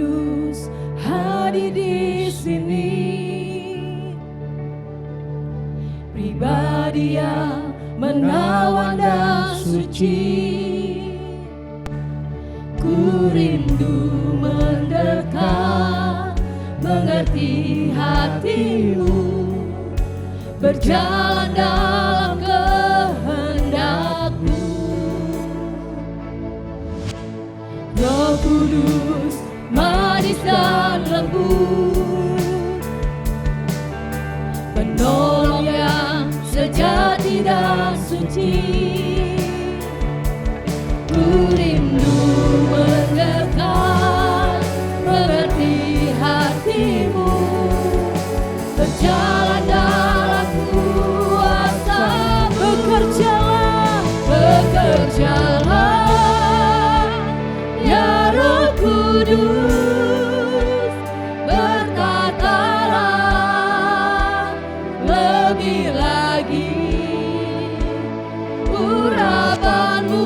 Kudus hadir di sini, pribadi yang menawan dan suci. Ku rindu mendekat, mengerti hatimu, berjalan dalam kehendak-Mu. Roh Kudus, manis dan lembut, penolong yang sejati dan suci. Ku rindu mendekat, mengerti hatimu, berjalan dalam kuasa. Bekerjalah, bekerjalah, ya Roh Kudus, berkatalah lebih lagi, urapan-Mu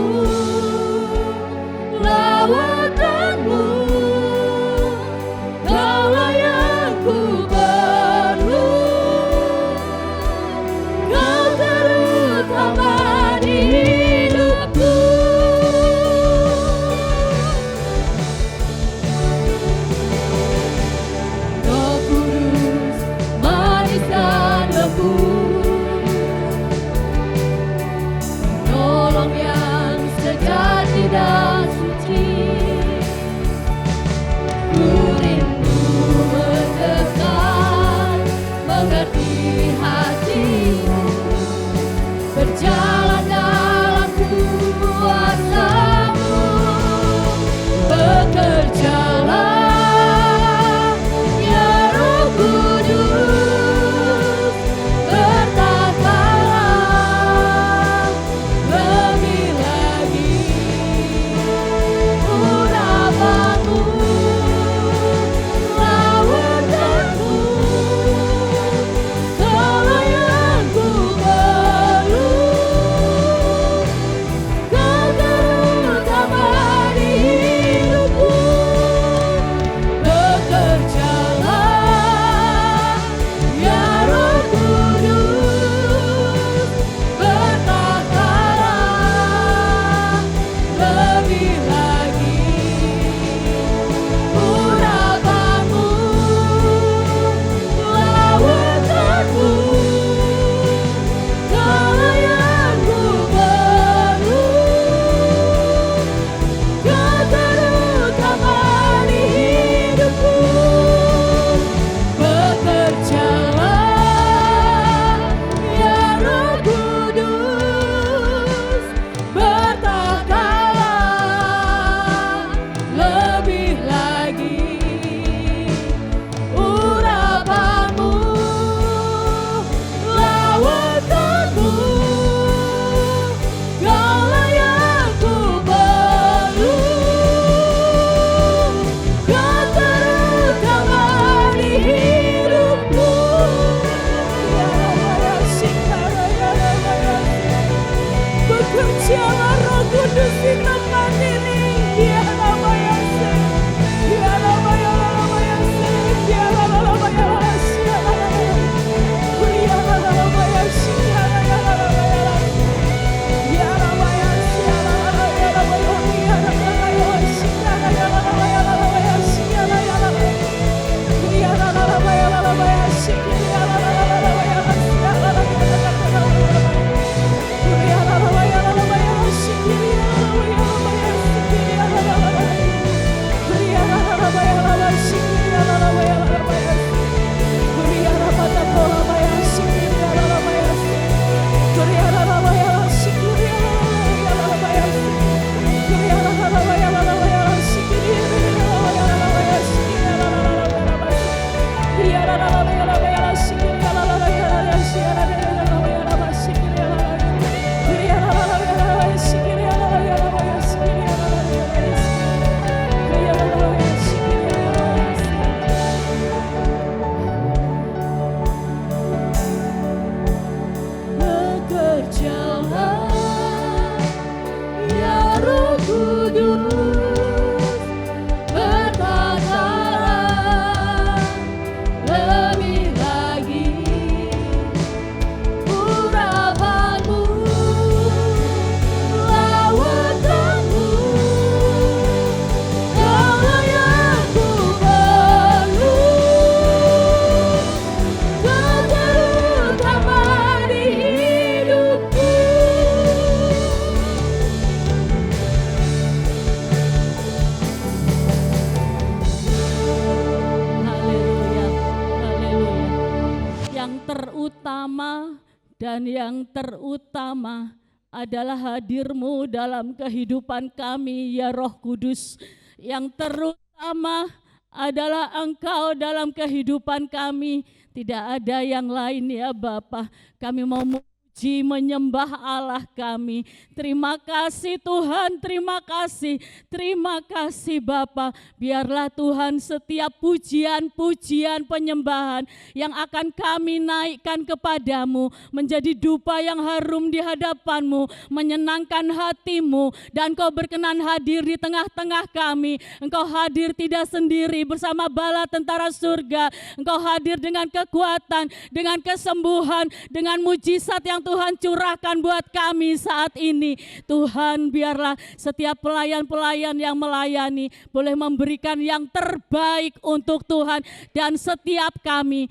pertama dan yang terutama adalah hadir-Mu dalam kehidupan kami ya Roh Kudus. Yang terutama adalah Engkau dalam kehidupan kami. Tidak ada yang lain ya Bapa. Kami mau memuji, menyembah Allah kami. Terima kasih Tuhan, terima kasih. Terima kasih Bapa. Biarlah Tuhan setiap pujian-pujian penyembahan yang akan kami naikkan kepadamu menjadi dupa yang harum di hadapan-Mu, menyenangkan hati-Mu, dan Kau berkenan hadir di tengah-tengah kami. Engkau hadir tidak sendiri bersama bala tentara surga. Engkau hadir dengan kekuatan, dengan kesembuhan, dengan mujizat yang Tuhan curahkan buat kami saat ini. Tuhan, biarlah setiap pelayan-pelayan yang melayani boleh memberikan yang terbaik untuk Tuhan. Dan setiap kami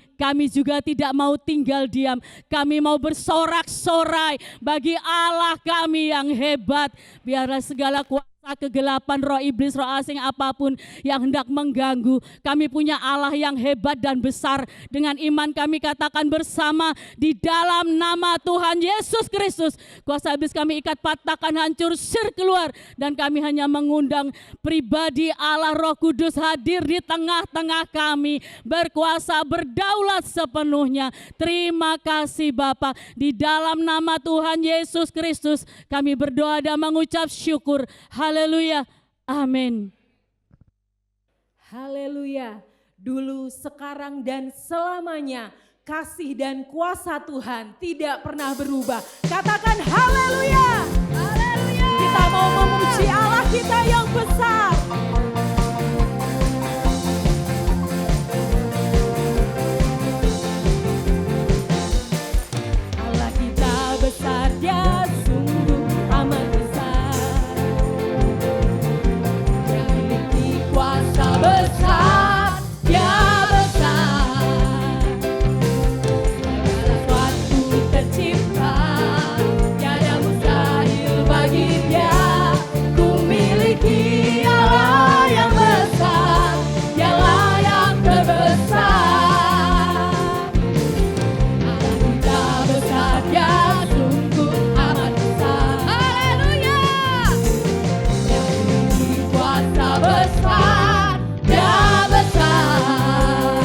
juga tidak mau tinggal diam. Kami mau bersorak-sorai bagi Allah kami yang hebat. Biarlah segala kuasa kegelapan, roh iblis, roh asing apapun yang hendak mengganggu, kami punya Allah yang hebat dan besar. Dengan iman kami katakan bersama, di dalam nama Tuhan Yesus Kristus, kuasa iblis kami ikat, patahkan, hancur, sir keluar. Dan kami hanya mengundang pribadi Allah Roh Kudus hadir di tengah-tengah kami, berkuasa, berdaulat sepenuhnya. Terima kasih Bapa. Di dalam nama Tuhan Yesus Kristus kami berdoa dan mengucap syukur. Haleluya, amin. Haleluya. Dulu, sekarang, dan selamanya kasih dan kuasa Tuhan tidak pernah berubah. Katakan haleluya. Haleluya. Kita mau memuji Allah kita yang besar. Allah kita besar, Dia sungguh amat besar. Dia memiliki kuasa besar, Dia besar. Segala sesuatu tercipta, tiada mustahil bagi Dia. Ku miliki Allah yang besar, Dialah yang terbesar. Allah kita besar, Dia sungguh amat besar. Haleluya. Dia memiliki kuasa besar, Dia besar.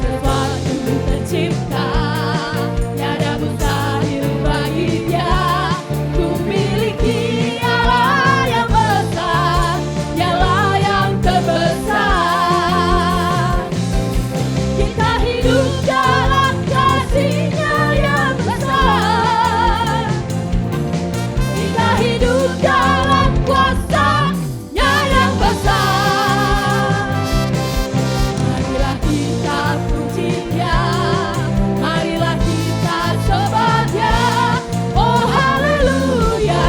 Sesuatu tercipta, tiada mustahil bagi Dia. Ku miliki Allah yang besar, Dialah yang terbesar. Kita hidup dalam kasih-Nya yang besar. Kita hidup dalam kuasa-Nya yang besar. Marilah kita puji Dia, marilah kita sembah Dia. Oh haleluya,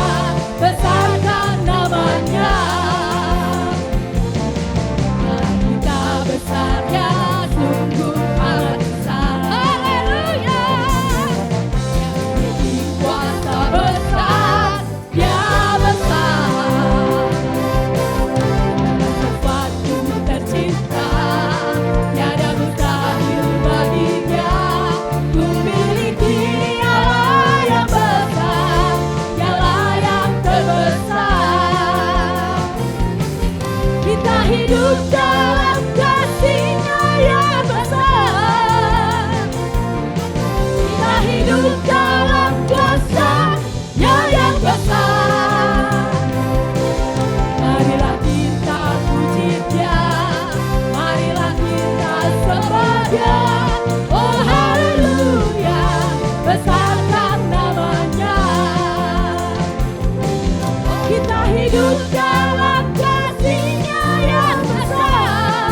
besarkan namanya. Allah kita besar, Dia sungguh amat besar. Haleluya. Dia memiliki kuasa besar, Dia besar. Sesuatu tercipta, tiada mustahil bagi Dia. Ku miliki Allah yang besar, Dialah yang terbesar. Kita hidup dalam kasih-Nya yang besar. Kita hidup dalam kuasa-Nya yang besar. Marilah kita puji Dia, marilah kita sembah Dia. Oh haleluya, besarkan namanya. Kita hidup dalam kasih-Nya yang besar.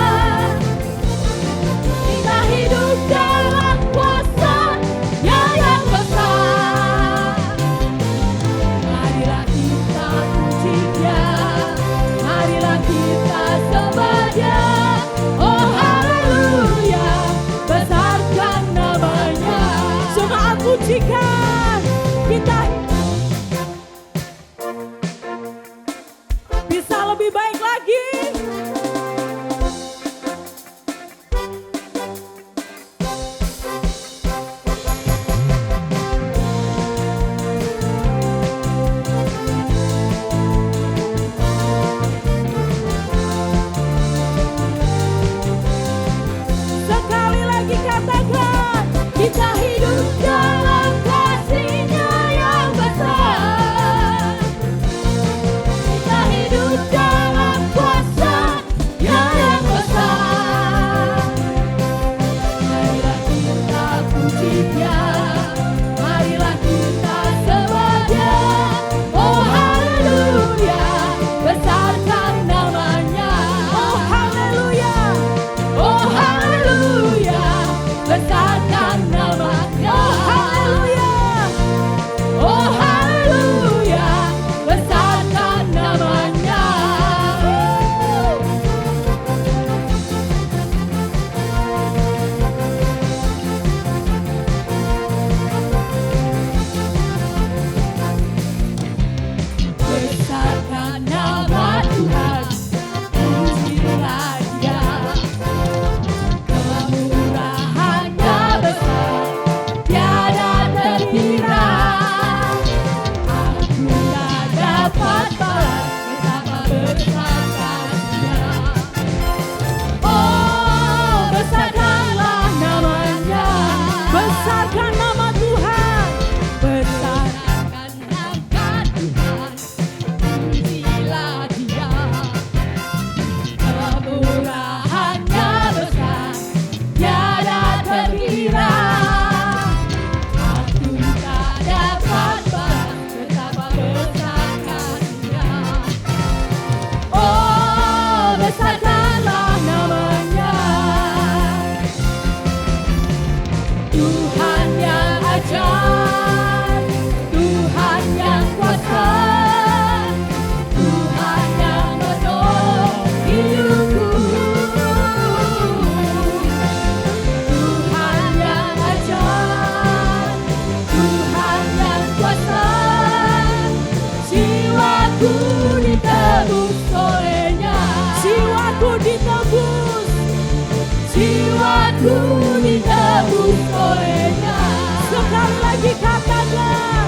ditebus. Jiwaku ditebus olehnya. Sekali lagi katakan,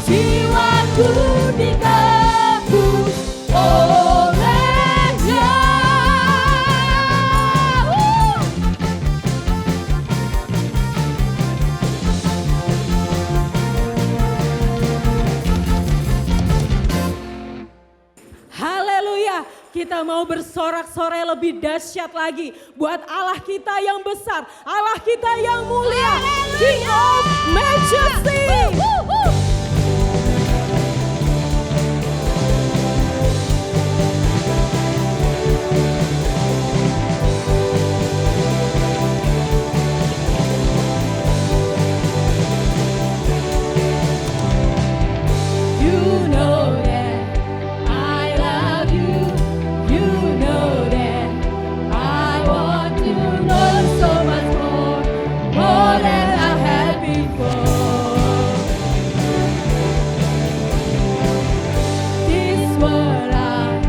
Jiwaku ditebus olehnya. haleluya. Kita mau bersorak-sorai lebih dahsyat lagi buat Allah kita yang besar, Allah kita yang mulia, King of Majesty. You know that I love you. You know that I want to know so much more than I had before. This what I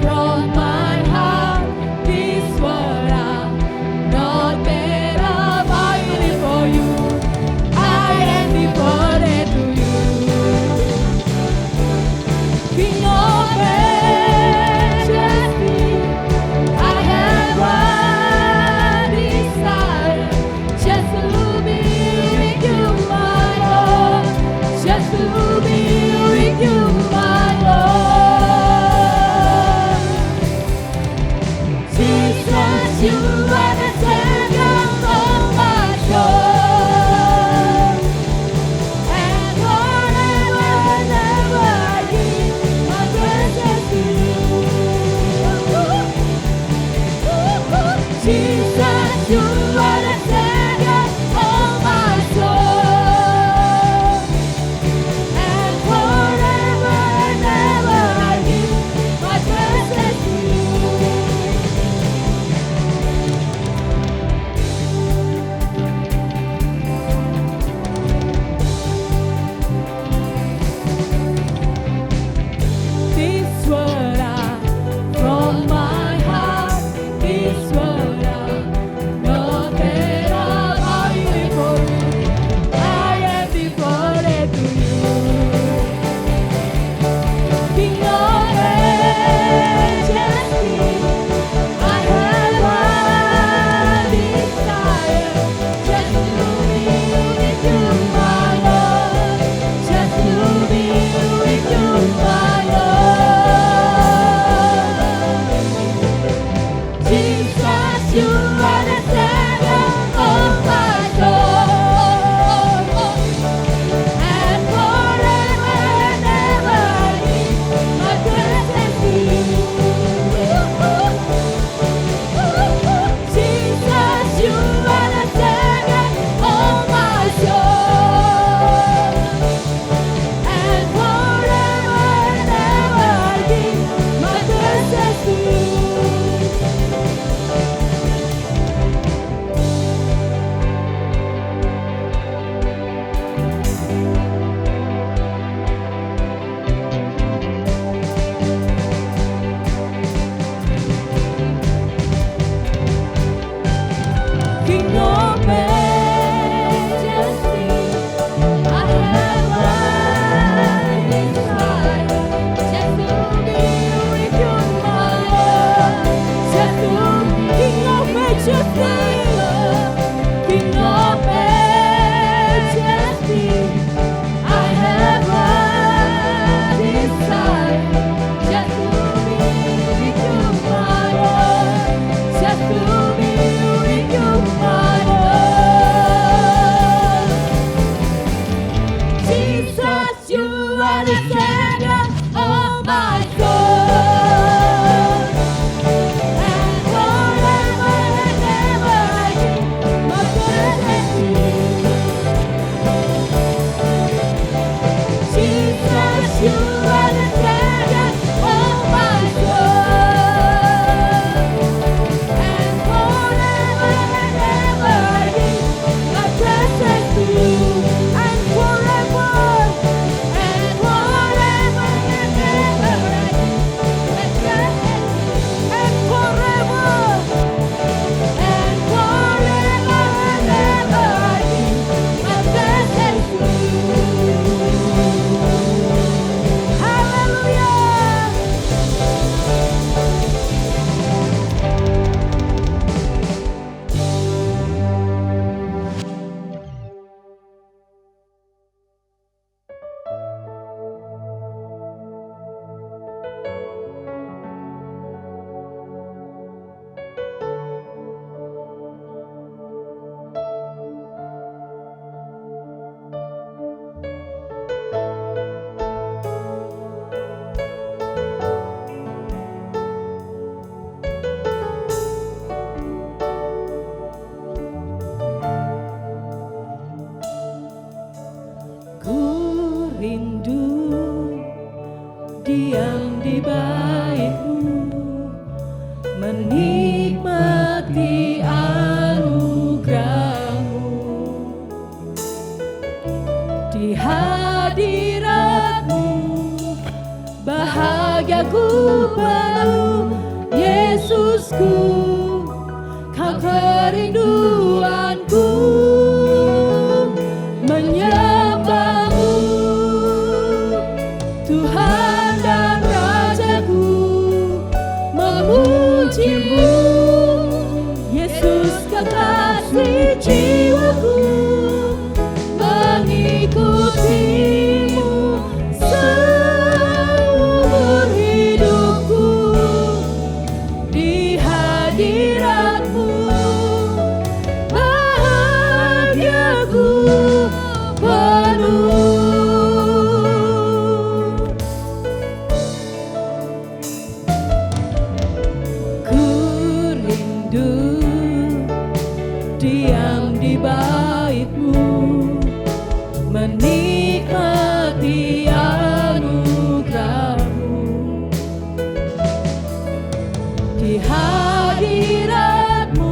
from my heart. This what I not that I'm fighting for you. I am devoted to you. King of Majesty, I have one desire, just to be with you, my Lord, just to be with you, my Lord. Jesus, you are the Savior of my soul, and forever and ever I give my praises to you. Jesus, you are the Savior of my soul, and forever and ever I give my praises to you. This what I from my heart. This what I know that I'm fighting for you. I am devoted to you. King of Majesty, I have one desire, just to be with you, my Lord, just to be with you, my Lord. Jesus, you are the Savior of my soul, and forever and ever I give my praises to you. Jesus, you are the Savior of my soul, and forever and ever I give my praises to you. King of Majesty, I have one desire, just to be with you, my Lord, just to King of Majesty, King of Majesty, I have one desire, just to be with you, my Lord, just to be with you, my Lord. Jesus, you are the Savior of my soul, and forever and ever Yesusku, Kau kerinduanku, menyembahmu, Tuhan dan Rajaku, memujimu, Yesus kekasih jiwaku, mengikutimu seumur hidupku, di hadiratmu bahagiaku penuh. Ku rindu diam di baitmu, menikmati anugerahmu, di hadiratmu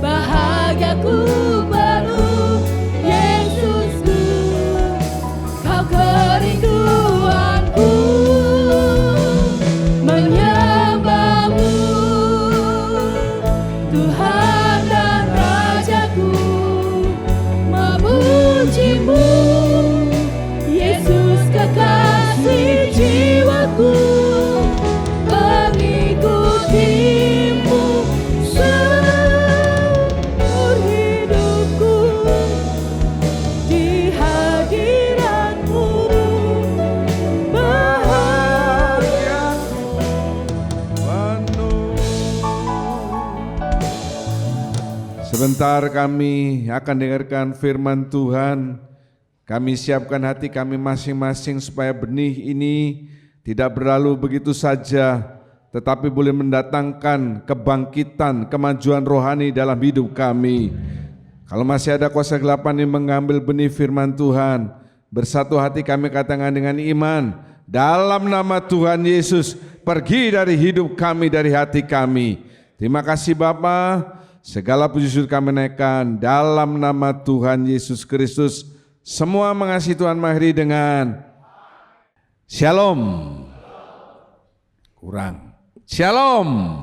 bahagiaku penuh. Yesusku, Kau kerinduanku, menyembahmu, Tuhan dan Rajaku, memujimu, Yesus kekasih jiwaku, mengikutimu seumur hidupku, di hadiratmu bahagiaku penuh. Sebentar kami akan dengarkan firman Tuhan. Kami siapkan hati kami masing-masing supaya benih ini tidak berlalu begitu saja, tetapi boleh mendatangkan kebangkitan, kemajuan rohani dalam hidup kami. Kalau masih ada kuasa kegelapan yang mengambil benih firman Tuhan, bersatu hati kami katakan dengan iman, dalam nama Tuhan Yesus, pergi dari hidup kami, dari hati kami. Terima kasih Bapa, segala puji syukur kami naikkan dalam nama Tuhan Yesus Kristus. Semua mengasihi Tuhan mengakhiri dengan Shalom. Kurang. Shalom.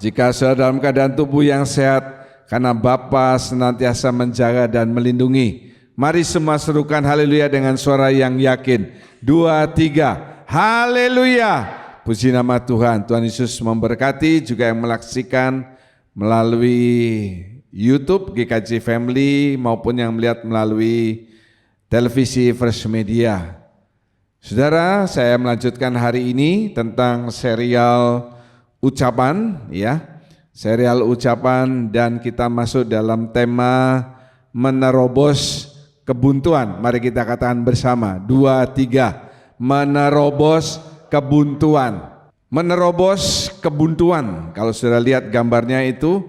Jika saudara dalam keadaan tubuh yang sehat, karena Bapa senantiasa menjaga dan melindungi. Mari semua serukan haleluya dengan suara yang yakin. 2, 3, haleluya. Puji nama Tuhan. Tuhan Yesus memberkati juga yang melaksikan melalui YouTube GKJ Family maupun yang melihat melalui televisi First Media. Saudara, saya melanjutkan hari ini tentang serial ucapan, ya, serial ucapan, dan kita masuk dalam tema menerobos kebuntuan. Mari kita katakan bersama, 2, 3, menerobos kebuntuan. Menerobos kebuntuan, kalau sudah lihat gambarnya itu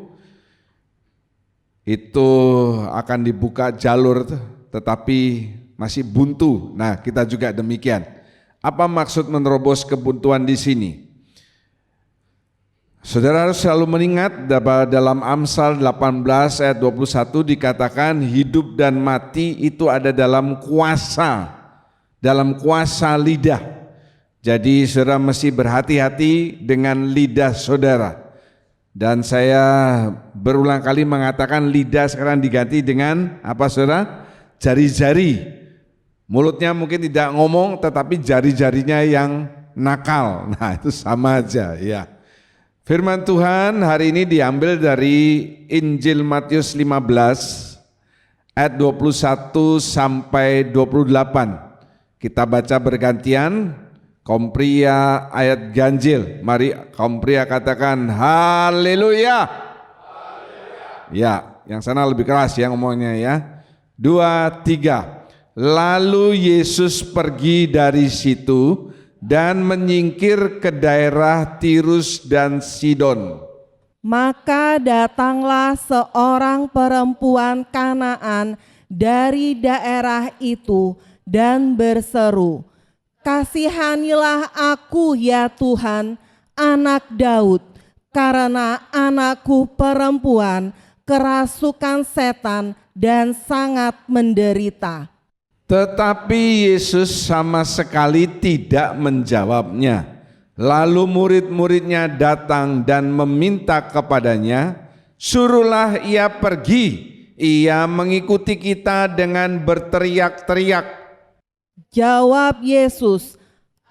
akan dibuka jalur tetapi masih buntu. Nah, kita juga demikian. Apa maksud menerobos kebuntuan di sini? Saudara harus selalu mengingat dalam Amsal 18 ayat 21 dikatakan hidup dan mati itu ada dalam kuasa lidah. Jadi saudara mesti berhati-hati dengan lidah saudara. Dan saya berulang kali mengatakan lidah sekarang diganti dengan apa saudara? Jari-jari. Mulutnya mungkin tidak ngomong tetapi jari-jarinya yang nakal. Nah itu sama aja ya. Firman Tuhan hari ini diambil dari Injil Matius 15 ayat 21 sampai 28. Kita baca bergantian. Kompria ayat ganjil. Mari Kompria katakan haleluya. Ya, yang sana lebih keras ya ngomongnya ya. 2, 3. Lalu Yesus pergi dari situ dan menyingkir ke daerah Tirus dan Sidon. Maka datanglah seorang perempuan Kanaan dari daerah itu dan berseru, "Kasihanilah aku ya Tuhan, anak Daud, karena anakku perempuan kerasukan setan dan sangat menderita." Tetapi Yesus sama sekali tidak menjawabnya. Lalu murid-muridnya datang dan meminta kepadanya, suruhlah ia pergi. Ia mengikuti kita dengan berteriak-teriak. Jawab Yesus,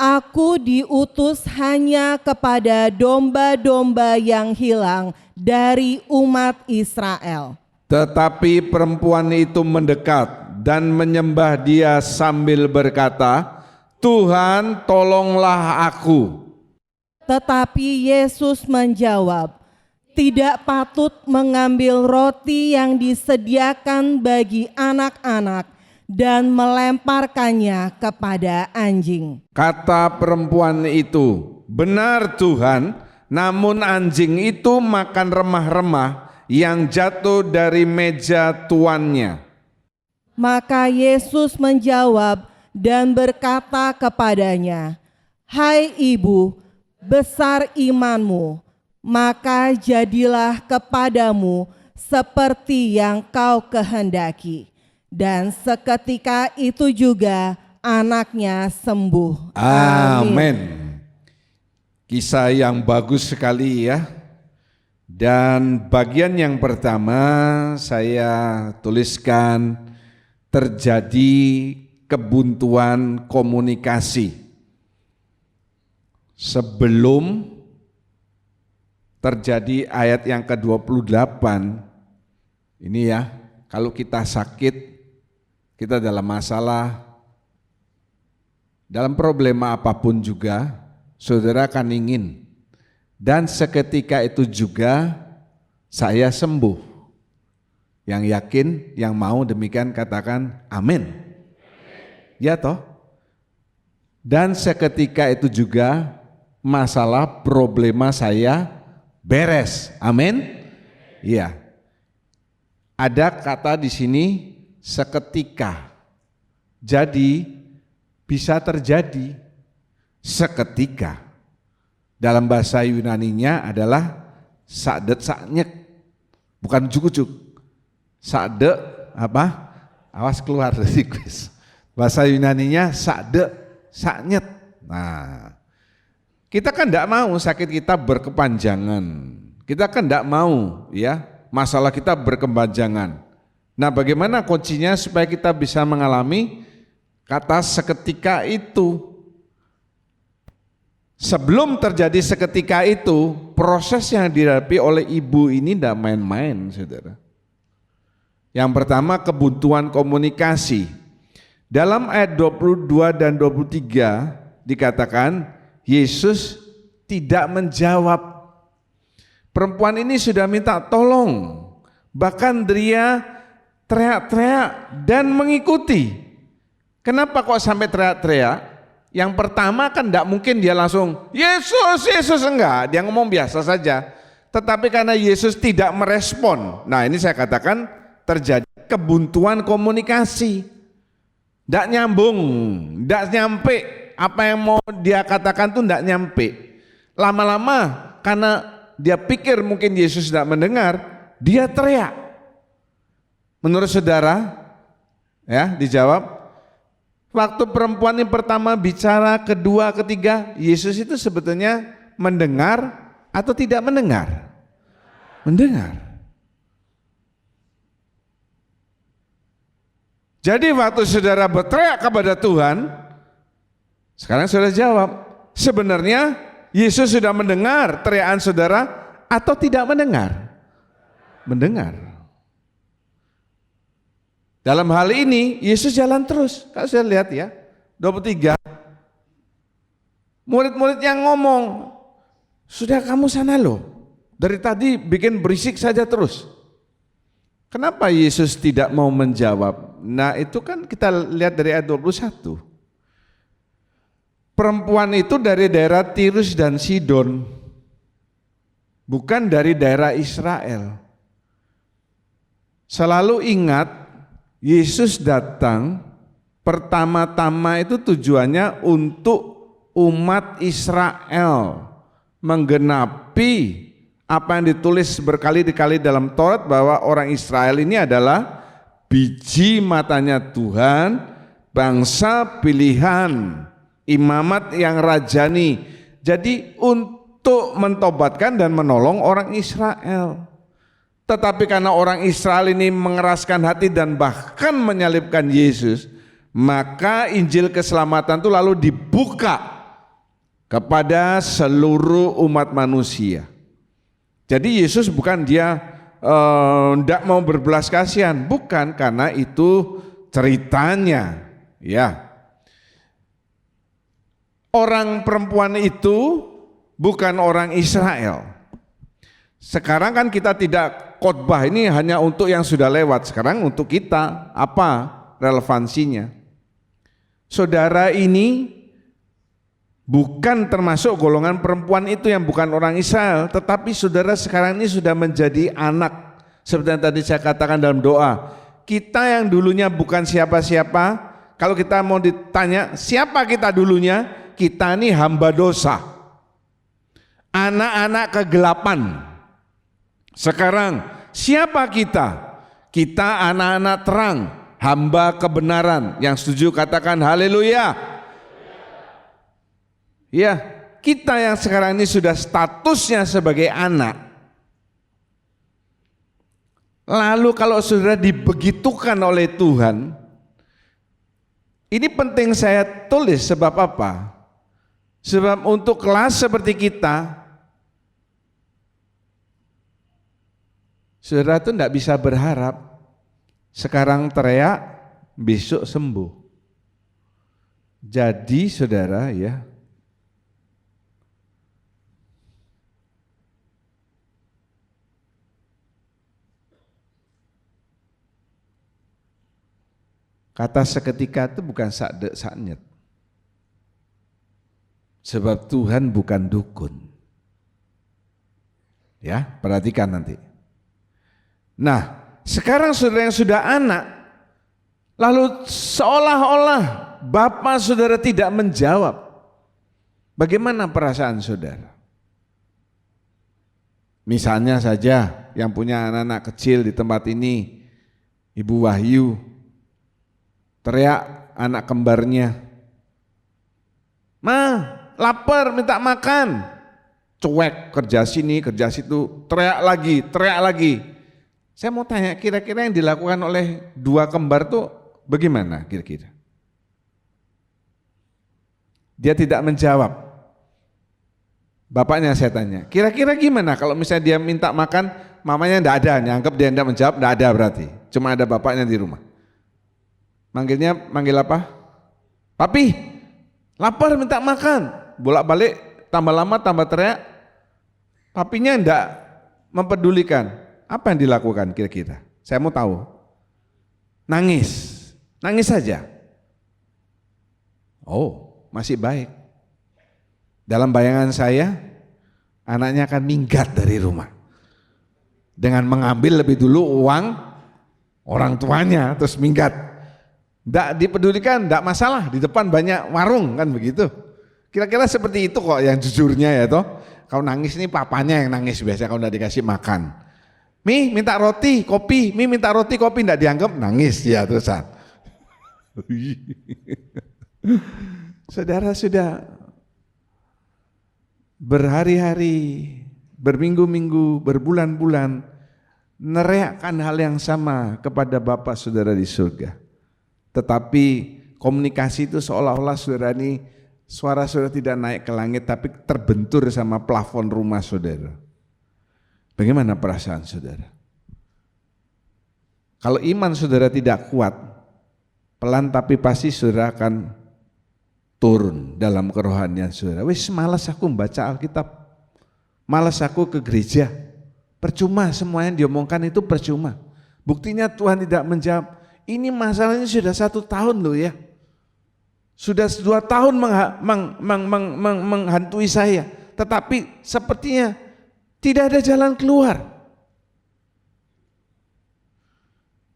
"Aku diutus hanya kepada domba-domba yang hilang dari umat Israel." Tetapi perempuan itu mendekat dan menyembah dia sambil berkata, "Tuhan, tolonglah aku." Tetapi Yesus menjawab, "Tidak patut mengambil roti yang disediakan bagi anak-anak dan melemparkannya kepada anjing." Kata perempuan itu, "Benar Tuhan, namun anjing itu makan remah-remah yang jatuh dari meja tuannya." Maka Yesus menjawab dan berkata kepadanya, "Hai ibu, besar imanmu, maka jadilah kepadamu seperti yang kau kehendaki." Dan seketika itu juga anaknya sembuh. Amin. Kisah yang bagus sekali ya. Dan bagian yang pertama saya tuliskan, terjadi kebuntuan komunikasi sebelum terjadi ayat yang ke-28. Ini ya, kalau kita sakit, kita dalam masalah, dalam problema apapun juga, saudara akan ingin, dan seketika itu juga saya sembuh. Yang yakin, yang mau demikian katakan amin. Ya toh? Dan seketika itu juga masalah problema saya beres. Amin. Iya. Ada kata di sini seketika. Jadi bisa terjadi seketika. Dalam bahasa Yunaninya adalah sakdet saknyek. Bukan jujuk. Sakde apa? Awas keluar dari kuis. Bahasa Yunaninya sakde saknyet. Nah, kita kan tidak mau sakit kita berkepanjangan. Kita kan tidak mau ya masalah kita berkepanjangan. Nah, bagaimana kuncinya supaya kita bisa mengalami kata seketika itu? Sebelum terjadi seketika itu, proses yang dihadapi oleh ibu ini tidak main-main, saudara. Yang pertama, kebuntuan komunikasi. Dalam ayat 22 dan 23 dikatakan, Yesus tidak menjawab. Perempuan ini sudah minta tolong, bahkan dia teriak-teriak dan mengikuti. Kenapa kok sampai teriak-teriak? Yang pertama kan tidak mungkin dia langsung Yesus, Yesus, enggak, dia ngomong biasa saja. Tetapi karena Yesus tidak merespon, nah ini saya katakan terjadi kebuntuan komunikasi. Tidak nyambung, tidak nyampe. Apa yang mau dia katakan tuh tidak nyampe. Lama-lama karena dia pikir mungkin Yesus tidak mendengar, dia teriak. Menurut saudara, ya dijawab, waktu perempuan yang pertama bicara, kedua, ketiga, Yesus itu sebetulnya mendengar atau tidak mendengar? Mendengar. Jadi waktu saudara berteriak kepada Tuhan, sekarang saudara jawab, sebenarnya Yesus sudah mendengar teriakan saudara atau tidak mendengar? Mendengar. Dalam hal ini Yesus jalan terus. Kalau saya lihat ya, 23. Murid-murid yang ngomong, sudah kamu sana loh, dari tadi bikin berisik saja terus. Kenapa Yesus tidak mau menjawab? Nah itu kan kita lihat dari ayat 21. Perempuan itu dari daerah Tirus dan Sidon, bukan dari daerah Israel. Selalu ingat, Yesus datang pertama-tama itu tujuannya untuk umat Israel, menggenapi apa yang ditulis berkali-kali dalam Taurat bahwa orang Israel ini adalah biji matanya Tuhan, bangsa pilihan, imamat yang rajani, Jadi untuk mentobatkan dan menolong orang Israel. Tetapi karena orang Israel ini mengeraskan hati dan bahkan menyalibkan Yesus, maka Injil keselamatan itu lalu dibuka kepada seluruh umat manusia. Jadi Yesus bukan dia tidak mau berbelas kasihan, bukan, karena itu ceritanya, ya. Orang perempuan itu bukan orang Israel. Sekarang kan kita tidak khotbah ini hanya untuk yang sudah lewat, sekarang untuk kita, apa relevansinya? Saudara ini bukan termasuk golongan perempuan itu yang bukan orang Israel, tetapi saudara sekarang ini sudah menjadi anak. Seperti yang tadi saya katakan dalam doa, kita yang dulunya bukan siapa-siapa, kalau kita mau ditanya siapa kita dulunya, kita ini hamba dosa, anak-anak kegelapan. Sekarang siapa kita? Kita anak-anak terang, hamba kebenaran. Yang setuju katakan haleluya. Ya, kita yang sekarang ini sudah statusnya sebagai anak. Lalu kalau saudara dibegitukan oleh Tuhan, ini penting saya tulis sebab apa? Sebab untuk kelas seperti kita, saudara itu tidak bisa berharap sekarang teriak, besok sembuh. Jadi saudara ya, kata seketika itu bukan sakdek saknyet. Sebab Tuhan bukan dukun. Ya, perhatikan nanti. Nah, sekarang saudara yang sudah anak, lalu seolah-olah Bapak saudara tidak menjawab. Bagaimana perasaan saudara? Misalnya saja yang punya anak-anak kecil di tempat ini, Ibu Wahyu, teriak anak kembarnya, "Ma, lapar, minta makan." Cuek, kerja sini, kerja situ, teriak lagi. Saya mau tanya, kira-kira yang dilakukan oleh dua kembar itu bagaimana kira-kira? Dia tidak menjawab. Bapaknya saya tanya, kira-kira gimana kalau misalnya dia minta makan, mamanya enggak ada, nyangkep dia enggak menjawab, enggak ada berarti. Cuma ada bapaknya di rumah. Manggil apa? Papi, lapar minta makan. Bolak-balik, tambah lama tambah teriak. Papinya enggak mempedulikan. Apa yang dilakukan kira-kira? Saya mau tahu. Nangis saja. Oh, masih baik. Dalam bayangan saya, anaknya akan minggat dari rumah dengan mengambil lebih dulu uang orang tuanya, terus minggat. Tidak dipedulikan, tidak masalah, di depan banyak warung kan begitu. Kira-kira seperti itu kok yang jujurnya ya toh. Kalau nangis ini papanya yang nangis biasanya kalau tidak dikasih makan. Mi minta roti, kopi, Mi minta roti, kopi, tidak dianggap, nangis ya terusan. Saudara sudah berhari-hari, berminggu-minggu, berbulan-bulan meneriakkan hal yang sama kepada Bapa saudara di surga. Tetapi komunikasi itu seolah-olah saudara ini, suara saudara tidak naik ke langit tapi terbentur sama plafon rumah saudara. Bagaimana perasaan saudara? Kalau iman saudara tidak kuat, pelan tapi pasti saudara akan turun dalam kerohanian saudara. Wis malas aku membaca Alkitab, malas aku ke gereja. Percuma, semua yang diomongkan itu percuma. Buktinya Tuhan tidak menjawab. Ini masalahnya sudah 1 tahun loh ya. Sudah 2 tahun menghantui saya. Tetapi sepertinya tidak ada jalan keluar.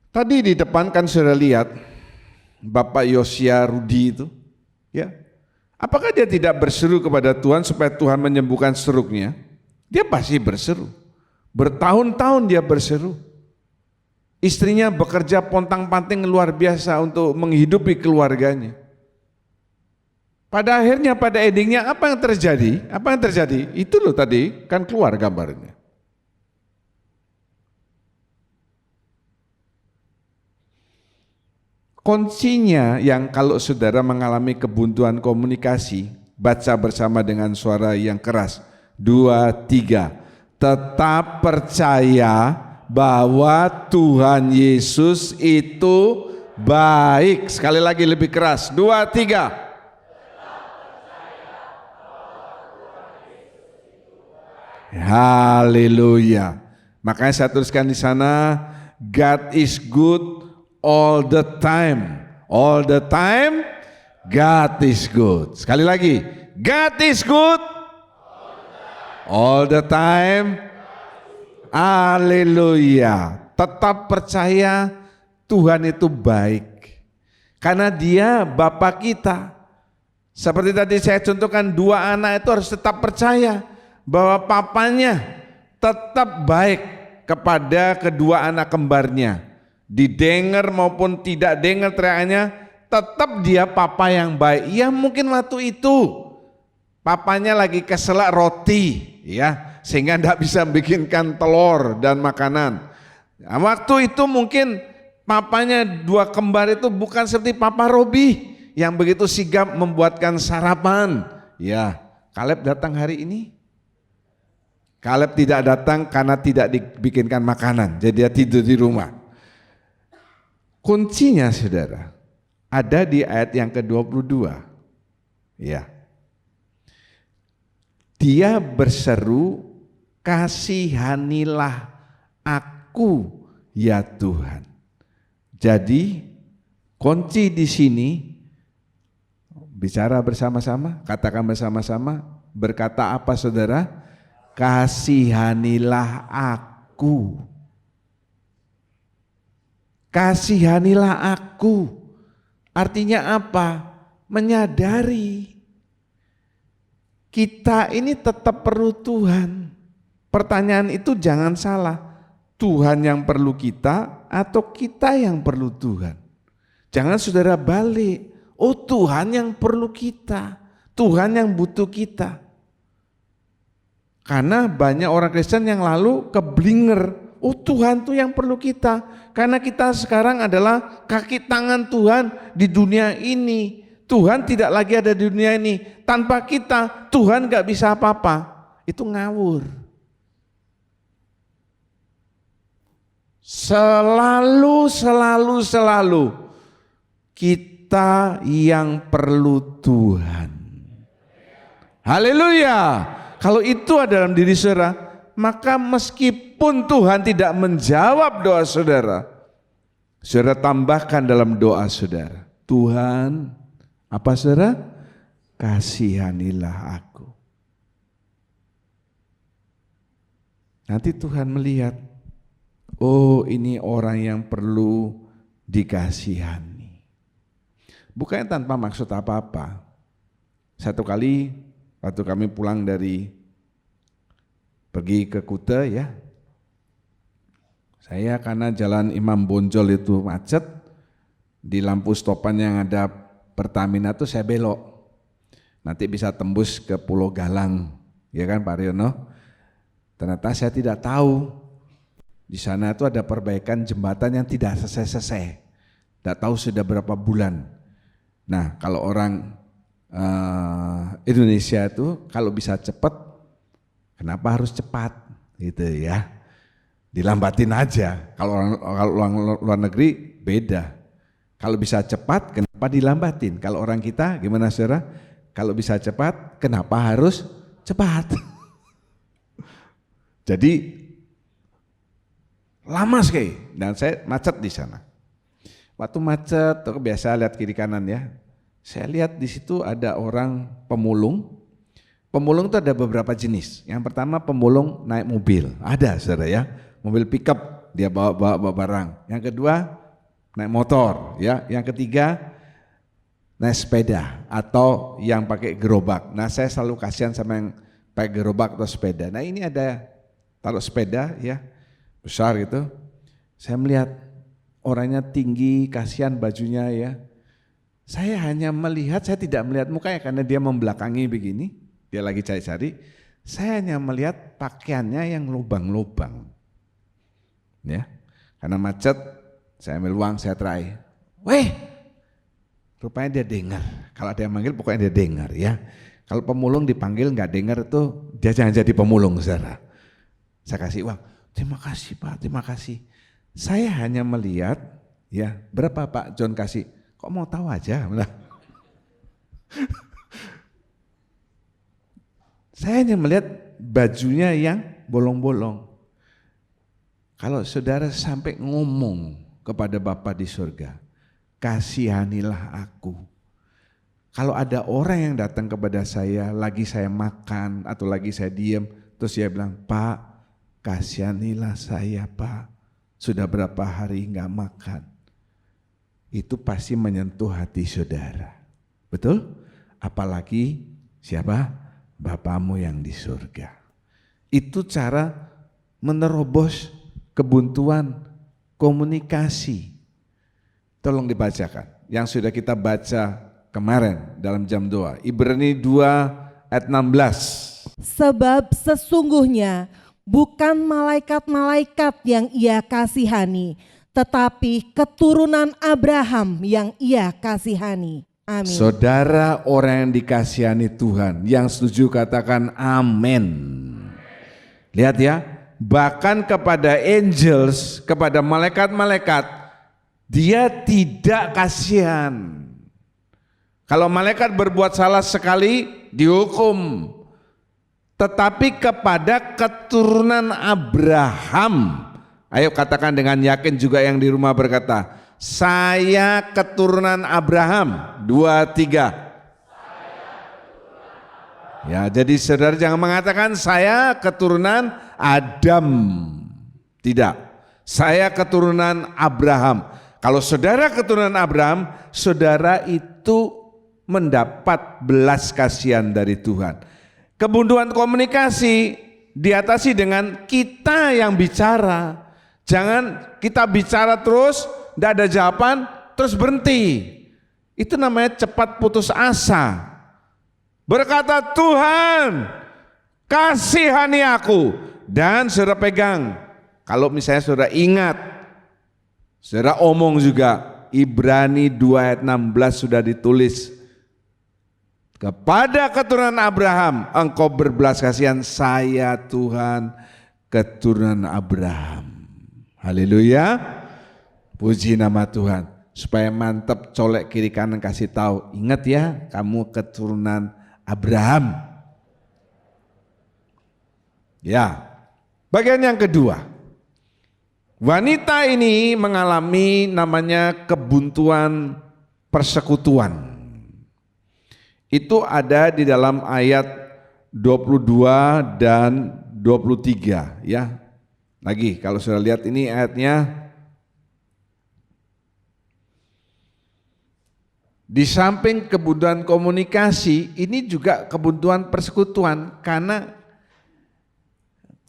Tadi di depan kan sudah lihat Bapak Yosia Rudi itu, ya. Apakah dia tidak berseru kepada Tuhan supaya Tuhan menyembuhkan stroke-nya? Dia pasti berseru. Bertahun-tahun dia berseru. Istrinya bekerja pontang-panting luar biasa untuk menghidupi keluarganya. Pada akhirnya, pada endingnya apa yang terjadi? Apa yang terjadi? Itu loh tadi, kan keluar gambarnya. Kuncinya yang kalau saudara mengalami kebuntuan komunikasi, baca bersama dengan suara yang keras. 2, 3. Tetap percaya bahwa Tuhan Yesus itu baik. Sekali lagi lebih keras. 2, 3. Haleluya. Makanya saya tuliskan di sana, God is good all the time. All the time, God is good. Sekali lagi, God is good all the time. Haleluya. Tetap percaya Tuhan itu baik. Karena Dia Bapa kita. Seperti tadi saya contohkan, 2 anak itu harus tetap percaya bahwa papanya tetap baik kepada kedua anak kembarnya. Didengar maupun tidak dengar teriakannya, tetap dia papa yang baik. Ya mungkin waktu itu papanya lagi keselak roti, ya, sehingga tidak bisa bikinkan telur dan makanan. Nah, waktu itu mungkin papanya 2 kembar itu bukan seperti Papa Robi yang begitu sigap membuatkan sarapan. Ya, Kaleb datang hari ini. Kaleb tidak datang karena tidak dibikinkan makanan, jadi dia tidur di rumah. Kuncinya saudara, ada di ayat yang ke-22. Ya. Dia berseru, kasihanilah aku ya Tuhan. Jadi kunci di sini, bicara bersama-sama, katakan bersama-sama, berkata apa saudara? Kasihanilah aku. Kasihanilah aku. Artinya apa? Menyadari kita ini tetap perlu Tuhan. Pertanyaan itu jangan salah. Tuhan yang perlu kita atau kita yang perlu Tuhan? Jangan saudara balik. Oh, Tuhan yang perlu kita. Tuhan yang butuh kita. Karena banyak orang Kristen yang lalu keblinger, oh Tuhan tuh yang perlu kita. Karena kita sekarang adalah kaki tangan Tuhan di dunia ini. Tuhan tidak lagi ada di dunia ini. Tanpa kita, Tuhan gak bisa apa-apa. Itu ngawur. Selalu kita yang perlu Tuhan. Haleluya. Kalau itu ada dalam diri saudara, maka meskipun Tuhan tidak menjawab doa saudara, saudara tambahkan dalam doa saudara, Tuhan, apa saudara? Kasihanilah aku. Nanti Tuhan melihat, oh ini orang yang perlu dikasihani. Bukannya tanpa maksud apa-apa. Satu kali waktu kami pulang pergi ke Kuta ya, saya karena jalan Imam Bonjol itu macet, di lampu stopan yang ada Pertamina tuh saya belok, nanti bisa tembus ke Pulau Galang, ya kan Pak Riono? Ternyata saya tidak tahu, di sana itu ada perbaikan jembatan yang tidak selesai, tidak tahu sudah berapa bulan. Nah kalau orang Indonesia itu kalau bisa cepat, kenapa harus cepat gitu ya, dilambatin aja. Kalau orang luar negeri beda, kalau bisa cepat kenapa dilambatin. Kalau orang kita gimana saudara, kalau bisa cepat kenapa harus cepat. Jadi lama sekali dan saya macet di sana. Waktu macet tuh biasa lihat kiri kanan ya. Saya lihat di situ ada orang pemulung. Pemulung itu ada beberapa jenis. Yang pertama pemulung naik mobil, ada saudara ya, mobil pickup dia bawa barang. Yang kedua naik motor ya. Yang ketiga naik sepeda atau yang pakai gerobak. Nah saya selalu kasihan sama yang pakai gerobak atau sepeda. Nah ini ada taruh sepeda ya besar gitu. Saya melihat orangnya tinggi, kasihan bajunya ya. Saya hanya melihat, saya tidak melihat mukanya karena dia membelakangi begini, dia lagi cari-cari. Saya hanya melihat pakaiannya yang lubang-lubang. Ya, karena macet, saya ambil uang, saya try. Weh, rupanya dia dengar. Kalau ada yang manggil pokoknya dia dengar ya. Kalau pemulung dipanggil nggak dengar itu dia jangan jadi pemulung, saudara. Saya kasih uang, terima kasih Pak, terima kasih. Saya hanya melihat, ya berapa Pak John kasih? Kok mau tahu aja? Saya hanya melihat bajunya yang bolong-bolong. Kalau saudara sampai ngomong kepada Bapa di surga, kasihanilah aku. Kalau ada orang yang datang kepada saya, lagi saya makan atau lagi saya diam, terus dia bilang, Pak, kasihanilah saya Pak, sudah berapa hari enggak makan. Itu pasti menyentuh hati saudara. Betul? Apalagi siapa? Bapamu yang di surga. Itu cara menerobos kebuntuan komunikasi. Tolong dibacakan. Yang sudah kita baca kemarin dalam jam 2. Ibrani 2 ayat 16. Sebab sesungguhnya bukan malaikat-malaikat yang ia kasihani, tetapi keturunan Abraham yang ia kasihani. Amin. Saudara orang yang dikasihani Tuhan, yang setuju katakan amin. Lihat ya, bahkan kepada angels, kepada malaikat-malaikat, dia tidak kasihan. Kalau malaikat berbuat salah sekali dihukum, tetapi kepada keturunan Abraham, ayo katakan dengan yakin juga yang di rumah berkata, saya keturunan Abraham. 2, 3. Ya, jadi saudara jangan mengatakan saya keturunan Adam. Tidak, saya keturunan Abraham. Kalau saudara keturunan Abraham, saudara itu mendapat belas kasihan dari Tuhan. Kebuntuan komunikasi diatasi dengan kita yang bicara. Jangan kita bicara terus, tidak ada jawaban, terus berhenti. Itu namanya cepat putus asa. Berkata, Tuhan kasihani aku. Dan saudara pegang, kalau misalnya saudara ingat, saudara omong juga, Ibrani 2 ayat 16 sudah ditulis. Kepada keturunan Abraham engkau berbelas kasihan, saya Tuhan keturunan Abraham. Haleluya. Puji nama Tuhan. Supaya mantap, colek kiri kanan kasih tahu. Ingat ya, kamu keturunan Abraham. Ya. Bagian yang kedua. Wanita ini mengalami namanya kebuntuan persekutuan. Itu ada di dalam ayat 22 dan 23 ya. Lagi kalau sudah lihat ini ayatnya, di samping kebuntuan komunikasi, ini juga kebuntuan persekutuan, karena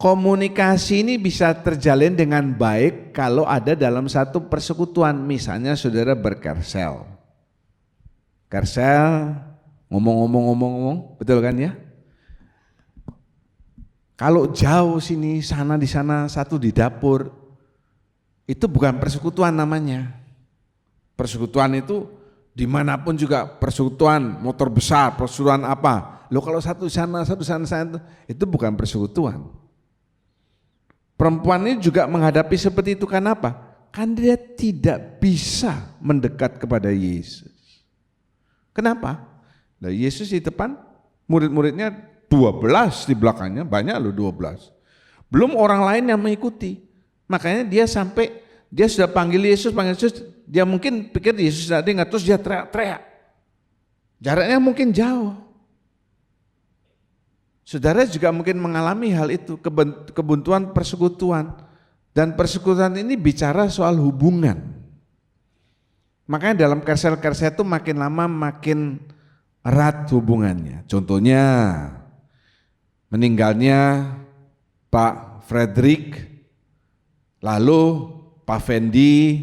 komunikasi ini bisa terjalin dengan baik kalau ada dalam satu persekutuan. Misalnya saudara berkersel, ngomong, betul kan ya? Kalau jauh sini, sana di sana, satu di dapur, itu bukan persekutuan namanya. Persekutuan itu dimanapun juga persekutuan, motor besar, persekutuan apa. Loh kalau satu sana, itu bukan persekutuan. Perempuan ini juga menghadapi seperti itu, kan apa? Kan dia tidak bisa mendekat kepada Yesus. Kenapa? Nah, Yesus di depan, murid-muridnya 12 di belakangnya, banyak loh 12. Belum orang lain yang mengikuti. Makanya dia sudah panggil Yesus, dia mungkin pikir Yesus tidak dengar, terus dia teriak-teriak. Jaraknya mungkin jauh. Saudara juga mungkin mengalami hal itu, kebuntuan persekutuan. Dan persekutuan ini bicara soal hubungan. Makanya dalam kersel-kersel itu makin lama makin erat hubungannya. Contohnya meninggalnya Pak Frederick, lalu Pak Fendi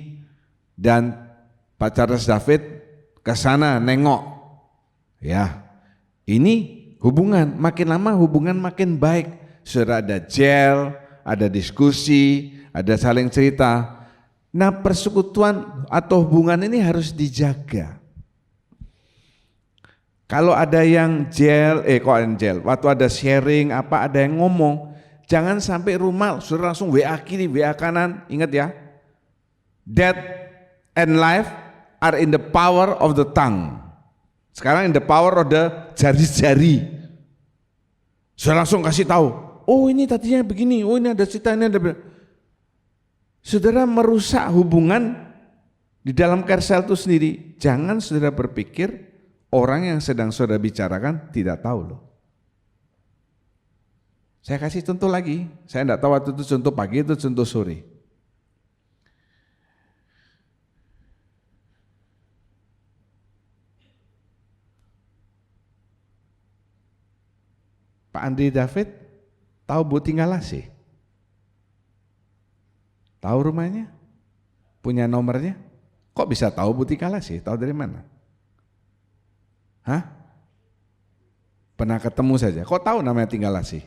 dan Pak Charles David ke sana nengok. Ya, ini hubungan, makin lama hubungan makin baik. Sudah ada gel, ada diskusi, ada saling cerita. Nah, persekutuan atau hubungan ini harus dijaga. Kalau ada yang waktu ada sharing apa, ada yang ngomong, jangan sampai rumah sudah langsung WA kiri, WA kanan. Ingat ya, death and life are in the power of the tongue. Sekarang in the power of the jari-jari. Sudah langsung kasih tahu, oh ini tadinya begini, oh ini ada cerita, ini ada. Saudara merusak hubungan di dalam Kersel itu sendiri. Jangan saudara berpikir orang yang sedang saudara bicarakan tidak tahu loh. Saya kasih contoh lagi, saya tidak tahu waktu itu contoh pagi itu contoh sore. Pak Andri David tahu Bu Tinggalasi? Tahu rumahnya? Punya nomornya? Kok bisa tahu Bu Tinggalasi? Tahu dari mana? Hah? Pernah ketemu saja. Kok tahu namanya Tinggalasi?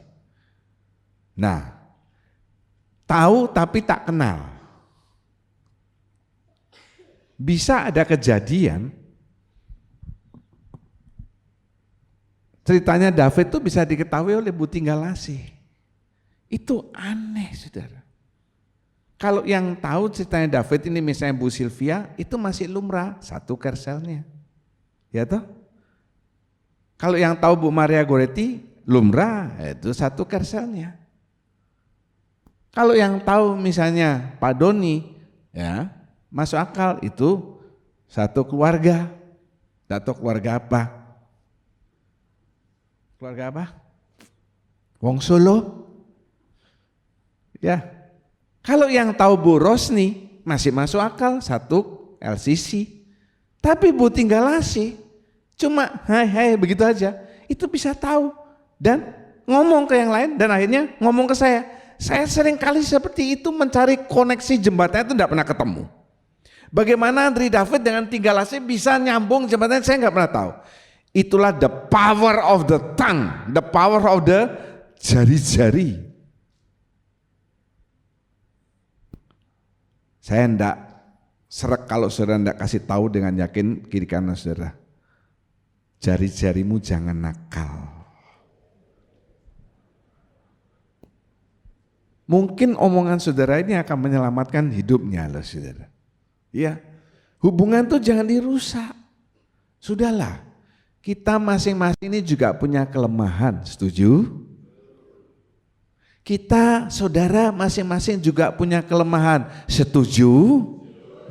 Nah, tahu tapi tak kenal. Bisa ada kejadian ceritanya David itu bisa diketahui oleh Bu Tinggalasi. Itu aneh, saudara. Kalau yang tahu ceritanya David ini misalnya Bu Sylvia, itu masih lumrah, satu Kerselnya. Ya toh? Kalau yang tahu Bu Maria Goretti, lumrah, itu satu Kerselnya. Kalau yang tahu misalnya Pak Doni, ya masuk akal, itu satu keluarga. Atau keluarga apa? Keluarga apa? Wong Solo. Ya. Kalau yang tahu Bu Rosni masih masuk akal, satu LCC. Tapi Bu Tinggalasi cuma hai begitu aja, itu bisa tahu dan ngomong ke yang lain dan akhirnya ngomong ke saya. Saya sering kali seperti itu mencari koneksi jembatannya itu tidak pernah ketemu. Bagaimana Andri David dengan Tinggalasi bisa nyambung jembatannya, saya nggak pernah tahu. Itulah the power of the tongue, the power of the jari-jari. Saya enggak serak kalau saudara enggak kasih tahu dengan yakin kiri kanan saudara. Jari-jarimu jangan nakal. Mungkin omongan saudara ini akan menyelamatkan hidupnya loh saudara. Iya, hubungan tuh jangan dirusak. Sudahlah. Kita masing-masing ini juga punya kelemahan, setuju? Kita saudara masing-masing juga punya kelemahan, setuju?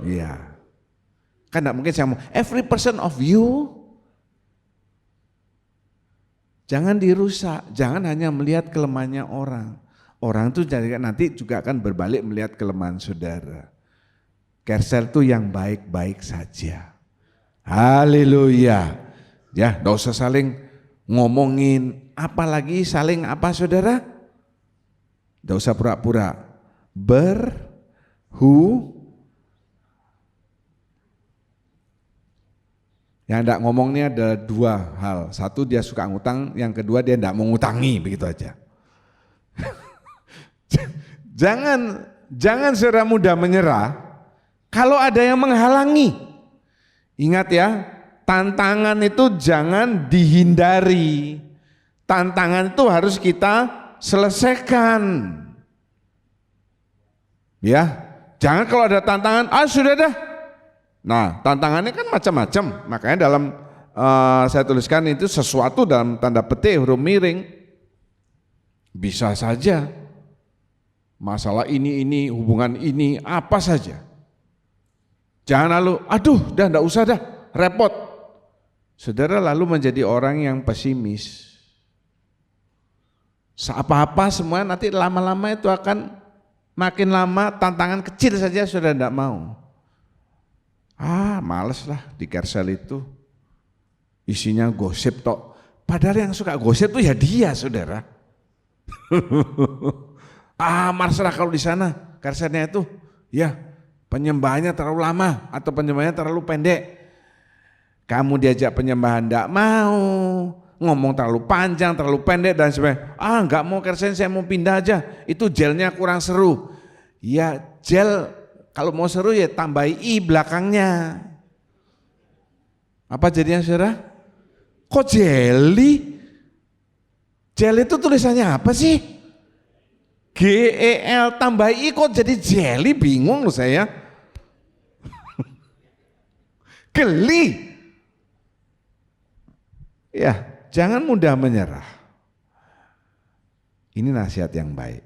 Iya. Kan tidak mungkin saya ngomong, every person of you. Jangan dirusak, jangan hanya melihat kelemahannya orang. Orang itu nanti juga akan berbalik melihat kelemahan saudara. Kersel itu yang baik-baik saja. Haleluya. Ya, tidak usah saling ngomongin, apalagi saling apa saudara? Tidak usah pura-pura. Yang tidak ngomongnya ada dua hal. Satu dia suka ngutang, yang kedua dia tidak mau ngutangi, begitu aja. Jangan saudara mudah menyerah kalau ada yang menghalangi. Ingat ya, tantangan itu jangan dihindari. Tantangan itu harus kita selesaikan. Ya, jangan kalau ada tantangan, sudah dah. Nah, tantangannya kan macam-macam. Makanya dalam saya tuliskan itu sesuatu dalam tanda petik huruf miring. Bisa saja masalah ini, hubungan ini, apa saja. Jangan lalu, dah enggak usah dah, repot. Saudara lalu menjadi orang yang pesimis. Apa-apa semua nanti lama-lama itu akan makin lama tantangan kecil saja sudah enggak mau. Males lah di Kersel itu. Isinya gosip tok. Padahal yang suka gosip itu ya dia saudara. Masalah kalau di sana Kerselnya itu ya penyembahannya terlalu lama atau penyembahannya terlalu pendek. Kamu diajak penyembahan enggak mau, ngomong terlalu panjang, terlalu pendek dan sebagainya. Enggak mau kersen, saya mau pindah aja. Itu gelnya kurang seru. Ya gel kalau mau seru ya tambahi i belakangnya. Apa jadinya saudara? Kok jelly? Gel itu tulisannya apa sih? GEL tambah I kok jadi jelly, bingung loh saya. Geli. Ya, jangan mudah menyerah. Ini nasihat yang baik.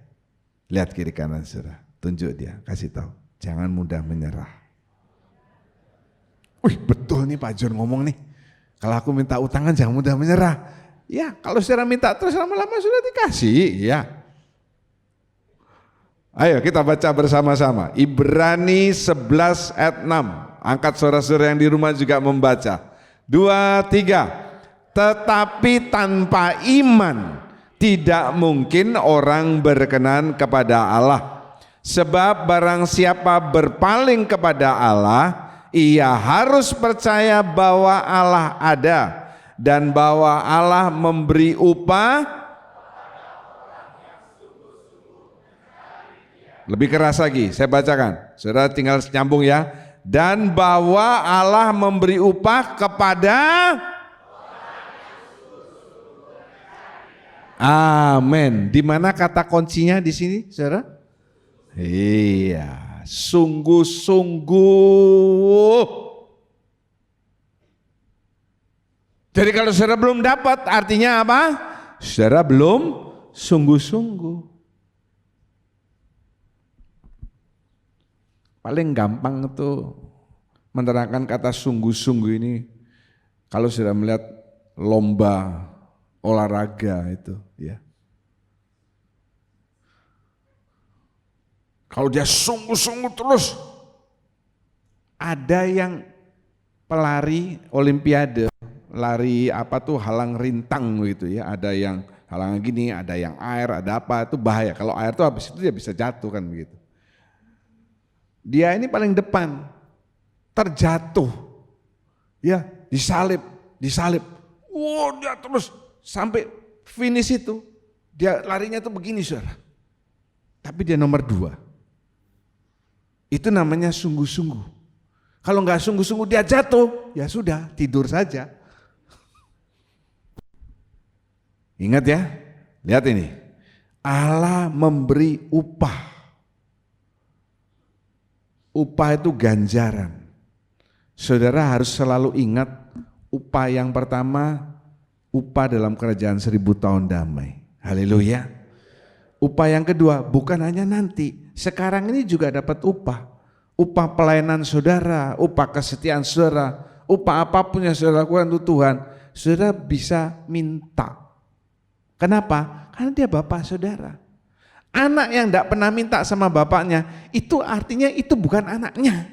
Lihat kiri kanan saudara, tunjuk dia, kasih tahu. Jangan mudah menyerah. Wih, betul nih Pak John ngomong nih. Kalau aku minta utangan jangan mudah menyerah. Ya, kalau saudara minta terus lama-lama sudah dikasih, ya. Ayo kita baca bersama-sama. Ibrani 11 ayat 6. Angkat saudara-saudara yang di rumah juga membaca. 2, 3. Tetapi tanpa iman tidak mungkin orang berkenan kepada Allah. Sebab barang siapa berpaling kepada Allah, ia harus percaya bahwa Allah ada dan bahwa Allah memberi upah. Lebih keras lagi, saya bacakan. Saudara tinggal nyambung ya. Dan bahwa Allah memberi upah kepada. Amin. Di mana kata kuncinya di sini, saudara? Iya, sungguh-sungguh. Jadi kalau saudara belum dapat, artinya apa? Saudara belum sungguh-sungguh. Paling gampang itu menerangkan kata sungguh-sungguh ini kalau saudara melihat lomba olahraga itu, ya. Kalau dia sungguh-sungguh terus, ada yang pelari olimpiade, lari apa tuh halang rintang gitu ya, ada yang halangan gini, ada yang air, ada apa, itu bahaya. Kalau air tuh habis itu dia bisa jatuh kan begitu. Dia ini paling depan, terjatuh, ya disalib, dia terus sampai finish itu, dia larinya tuh begini saudara, tapi dia nomor 2. Itu namanya sungguh-sungguh. Kalau nggak sungguh-sungguh dia jatuh, ya sudah tidur saja. Ingat ya, lihat ini, Allah memberi upah. Upah itu ganjaran. Saudara harus selalu ingat upah yang pertama, upah dalam kerajaan 1000 tahun damai. Haleluya. Upah yang kedua bukan hanya nanti, sekarang ini juga dapat upah. Upah pelayanan saudara, upah kesetiaan saudara, upah apapun yang saudara lakukan untuk Tuhan, saudara bisa minta. Kenapa? Karena dia bapak saudara. Anak yang tidak pernah minta sama bapaknya, itu artinya itu bukan anaknya.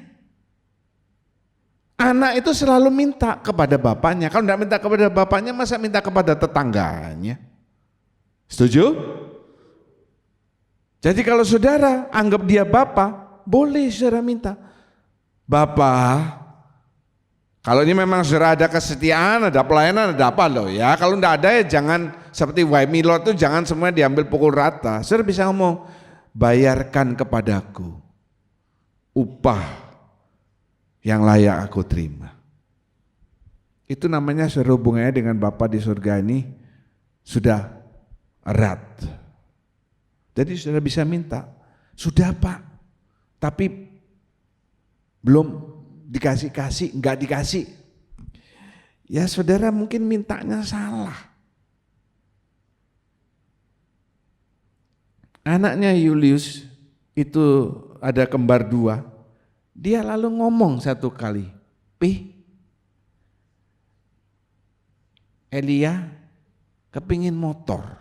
Anak itu selalu minta kepada bapaknya. Kalau tidak minta kepada bapaknya, masa minta kepada tetangganya? Setuju? Jadi kalau saudara anggap dia bapak, boleh saudara minta. Bapak, kalau ini memang saudara ada kesetiaan, ada pelayanan, ada apa loh ya. Kalau tidak ada ya jangan seperti Wai Milo itu jangan semuanya diambil pukul rata. Saudara bisa ngomong, bayarkan kepadaku upah yang layak aku terima. Itu namanya saudara hubungannya dengan Bapa di surga ini sudah erat. Jadi saudara bisa minta, sudah Pak, tapi belum dikasih-kasih, enggak dikasih. Ya saudara mungkin mintanya salah. Anaknya Julius itu ada kembar 2, dia lalu ngomong satu kali, Pi, Elia kepingin motor.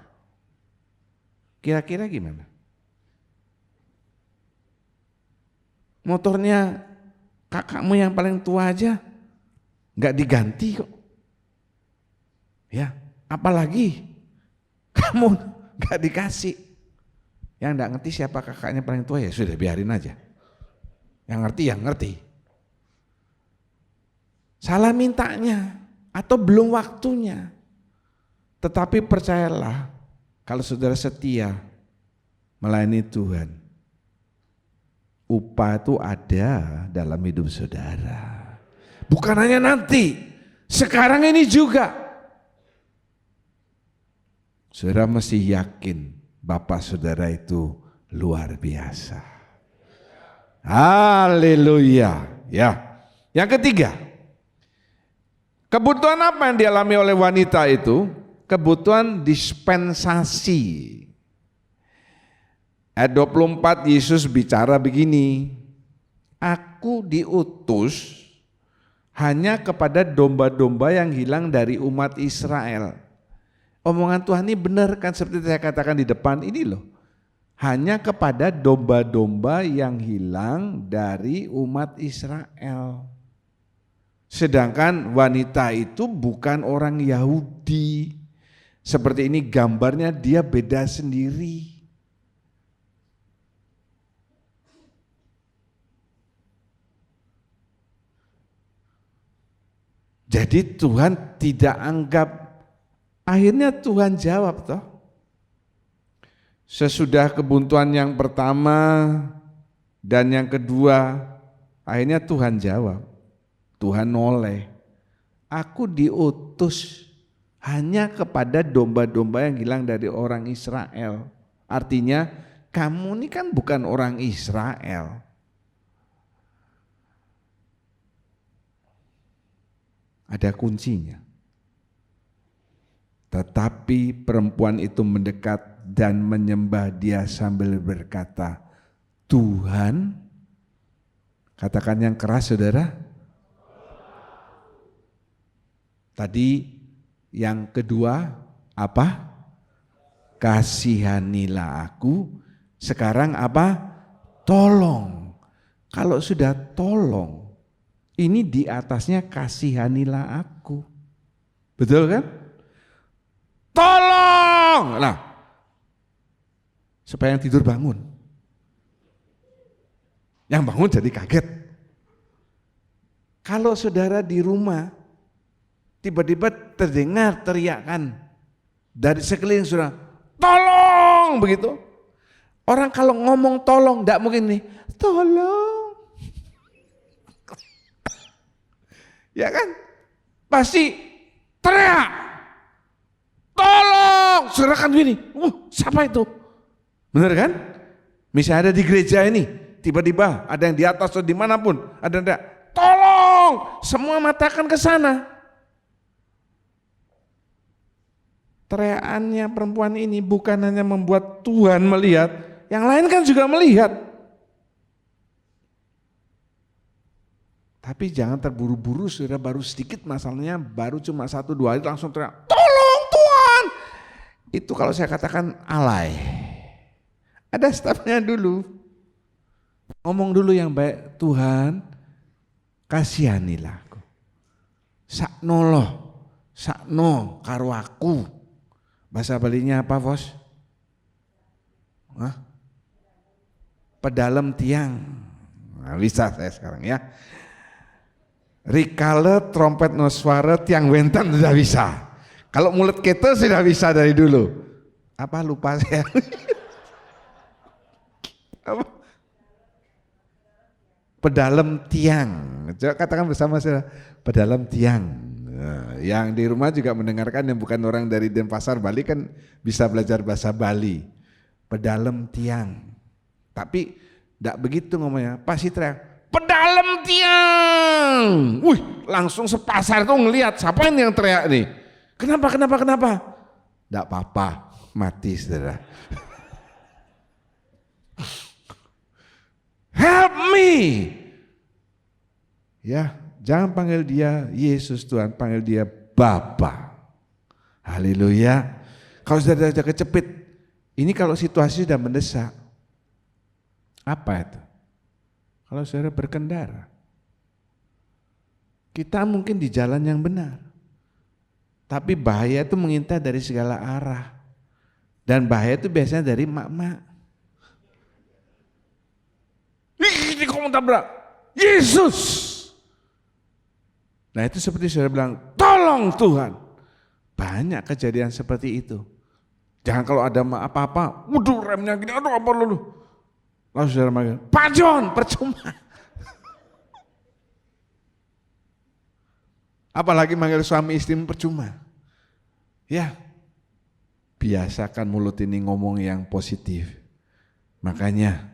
Kira-kira gimana? Motornya kakakmu yang paling tua aja nggak diganti kok. Ya, apalagi kamu nggak dikasih. Yang nggak ngerti siapa kakaknya paling tua ya sudah biarin aja. Yang ngerti yang ngerti. salah mintanya, atau belum waktunya. Tetapi percayalah, kalau saudara setia melayani Tuhan, upah itu ada dalam hidup saudara. Bukan hanya nanti, sekarang ini juga. Saudara mesti yakin Bapak saudara itu luar biasa. Haleluya. Ya. Yang ketiga, kebutuhan apa yang dialami oleh wanita itu? Kebutuhan dispensasi. Ayat 24 Yesus bicara begini, aku diutus hanya kepada domba-domba yang hilang dari umat Israel. Omongan Tuhan ini benar kan, seperti saya katakan di depan ini loh. Hanya kepada domba-domba yang hilang dari umat Israel. Sedangkan wanita itu bukan orang Yahudi. Seperti ini gambarnya, dia beda sendiri. Jadi Tuhan tidak anggap, akhirnya Tuhan jawab toh. Sesudah kebuntuan yang pertama dan yang kedua, akhirnya Tuhan jawab. Tuhan noleh, aku diutus hanya kepada domba-domba yang hilang dari orang Israel. Artinya kamu ini kan bukan orang Israel. Ada kuncinya. Tetapi perempuan itu mendekat dan menyembah dia sambil berkata, Tuhan, katakan yang keras saudara. Tadi yang kedua apa? Kasihanilah aku. Sekarang apa? Tolong. Kalau sudah tolong, ini di atasnya kasihanilah aku. Betul kan? Tolong. Nah, supaya yang tidur bangun. Yang bangun jadi kaget. Kalau saudara di rumah, tiba-tiba terdengar teriakan dari sekeliling saudara, tolong, begitu. Orang kalau ngomong tolong, enggak mungkin nih, tolong. Ya kan? Pasti teriak, tolong. Saudara kan gini, siapa itu? Benar kan? Misalnya ada di gereja ini, tiba-tiba ada yang di atas atau dimanapun, ada yang teriak, tolong. Semua mata akan ke sana. Teriakannya perempuan ini bukan hanya membuat Tuhan melihat, yang lain kan juga melihat. Tapi jangan terburu-buru, saudara, baru sedikit masalahnya, baru cuma 1-2 hari langsung teriak, tolong Tuhan. Itu kalau saya katakan alay. Ada stepnya dulu. Ngomong dulu yang baik, Tuhan kasihanilah aku. Sakno loh, sakno karo aku. Bahasa Balinya apa, Bos? Hah? Pedalem tiang. Nah, bisa saya sekarang ya. Rikale trompet no suara tiang wentan sudah bisa. Kalau mulut kita sudah bisa dari dulu. Apa lupa saya? Apa? Pedalem tiang. Coba katakan bersama saya. Pedalem tiang. Nah, yang di rumah juga mendengarkan yang bukan orang dari Denpasar Bali kan bisa belajar bahasa Bali. Pedalem tiang. Tapi tidak begitu ngomongnya. Pasti teriak. Pedalem tiang. Wih, langsung sepasar tuh ngelihat siapa ini yang teriak nih. Kenapa? Enggak apa-apa, mati saudara. Help me. Ya, jangan panggil dia Yesus Tuhan, panggil dia Bapa. Haleluya. Kalau sudah kecepit, ini kalau situasi sudah mendesak, apa itu? Kalau saudara berkendara, kita mungkin di jalan yang benar, tapi bahaya itu mengintai dari segala arah, dan bahaya itu biasanya dari mak-mak. Ini kamu tabrak, Yesus. Nah itu seperti saudara bilang, tolong Tuhan. Banyak kejadian seperti itu. Jangan kalau ada apa-apa, waduh remnya gini, aduh apa lu. Lalu saudara manggil, Pak John, percuma. Apalagi manggil suami istri percuma. Ya, biasakan mulut ini ngomong yang positif. Makanya,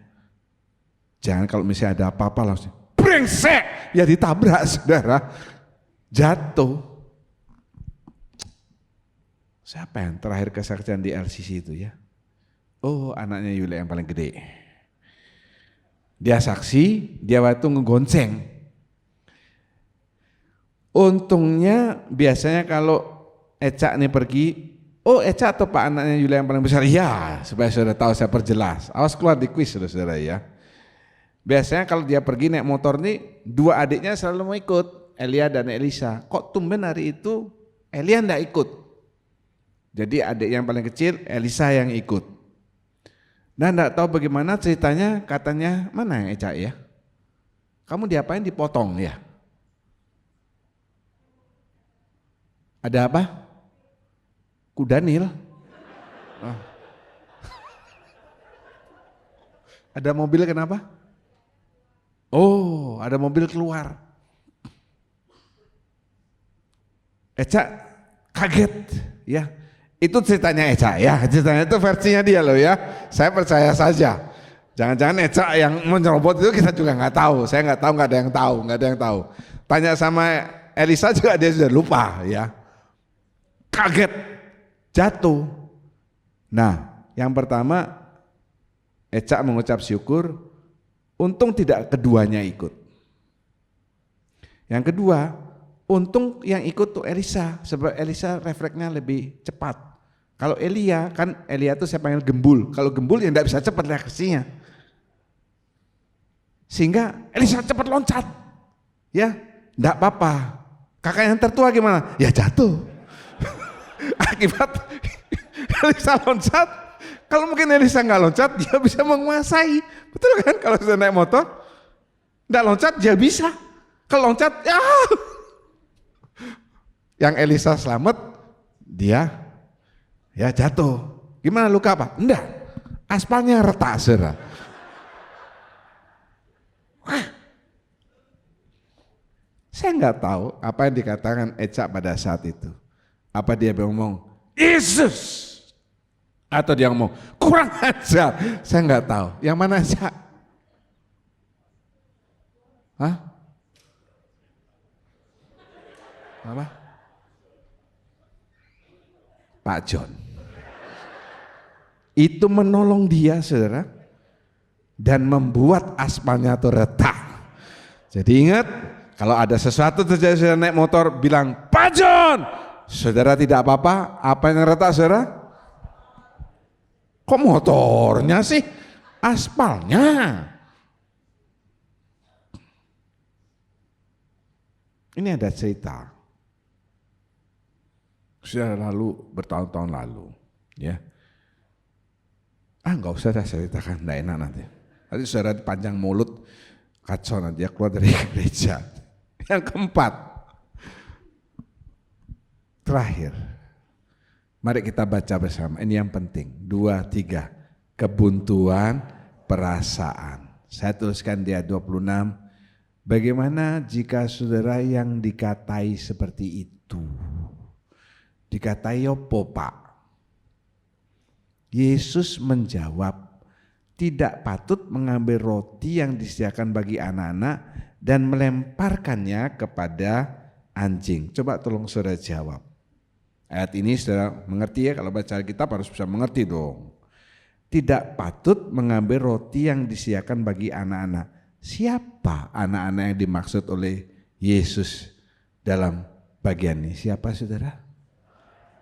jangan kalau misalnya ada apa-apa langsung, brengsek, ya ditabrak saudara, jatuh. Siapa yang terakhir kesaksian di LCC itu ya? Oh, anaknya Yuli yang paling gede. Dia saksi, dia waktu ngegonceng. Untungnya biasanya kalau Eca nih pergi, oh Eca atau Pak anaknya Yuli yang paling besar? Iya, supaya saudara tahu saya perjelas. Awas keluar di kuis saudara ya. Biasanya kalau dia pergi naik motor nih, dua adiknya selalu mau ikut, Elia dan Elisa. Kok tumben hari itu Elia enggak ikut? Jadi adik yang paling kecil, Elisa yang ikut. Nah enggak tahu bagaimana ceritanya, katanya mana yang Eca ya? Kamu diapain, dipotong ya? Ada apa? Kudanil. Oh. Ada mobil kenapa? Oh, ada mobil keluar. Eca kaget ya. Itu ceritanya Eca ya. Ceritanya itu versinya dia loh ya. Saya percaya saja. Jangan-jangan Eca yang menyerobot itu kita juga nggak tahu. Saya nggak tahu, nggak ada yang tahu. Tanya sama Elisa juga dia sudah lupa ya. Kaget, jatuh. Nah, yang pertama Eca mengucap syukur, untung tidak keduanya ikut. Yang kedua, untung yang ikut tuh Elisa, sebab Elisa refleksnya lebih cepat. Kalau Elia, kan Elia tuh saya panggil gembul. Kalau gembul ya enggak bisa cepat reaksinya. Sehingga Elisa cepat loncat. Ya, enggak apa-apa. Kakak yang tertua gimana? Ya jatuh. Akibat Elisa loncat, kalau mungkin Elisa nggak loncat, dia bisa menguasai, betul kan? Kalau sudah naik motor, nggak loncat dia bisa, kalau loncat, ya. Yang Elisa selamat, dia ya jatuh. Gimana luka apa? Enggak, aspalnya retak saudara. Saya nggak tahu apa yang dikatakan Eca pada saat itu. Apa dia ngomong, Yesus, atau dia ngomong, kurang ajar, saya nggak tahu. Yang mana Eca? Hah? Apa? Pak John. Itu menolong dia saudara, dan membuat aspalnya itu retak. Jadi ingat, kalau ada sesuatu terjadi saudara naik motor, bilang, Pak John. Saudara tidak apa-apa, apa yang retak saudara? Kok motornya sih? Aspalnya. Ini ada cerita. Sudah lalu, bertahun-tahun lalu. Ya. Enggak usah saya ceritakan, enggak enak nanti. Nanti saudara panjang mulut, kacau nanti dia keluar dari gereja. Yang keempat. Terakhir, mari kita baca bersama, ini yang penting, 2, 3, kebuntuan perasaan. Saya tuliskan di ayat 26, bagaimana jika saudara yang dikatai seperti itu? Dikatai opo Pak? Yesus menjawab, tidak patut mengambil roti yang disediakan bagi anak-anak dan melemparkannya kepada anjing. Coba tolong saudara jawab. Ayat ini saudara mengerti ya, kalau baca Alkitab harus bisa mengerti dong. Tidak patut mengambil roti yang disediakan bagi anak-anak. Siapa anak-anak yang dimaksud oleh Yesus dalam bagian ini? Siapa saudara?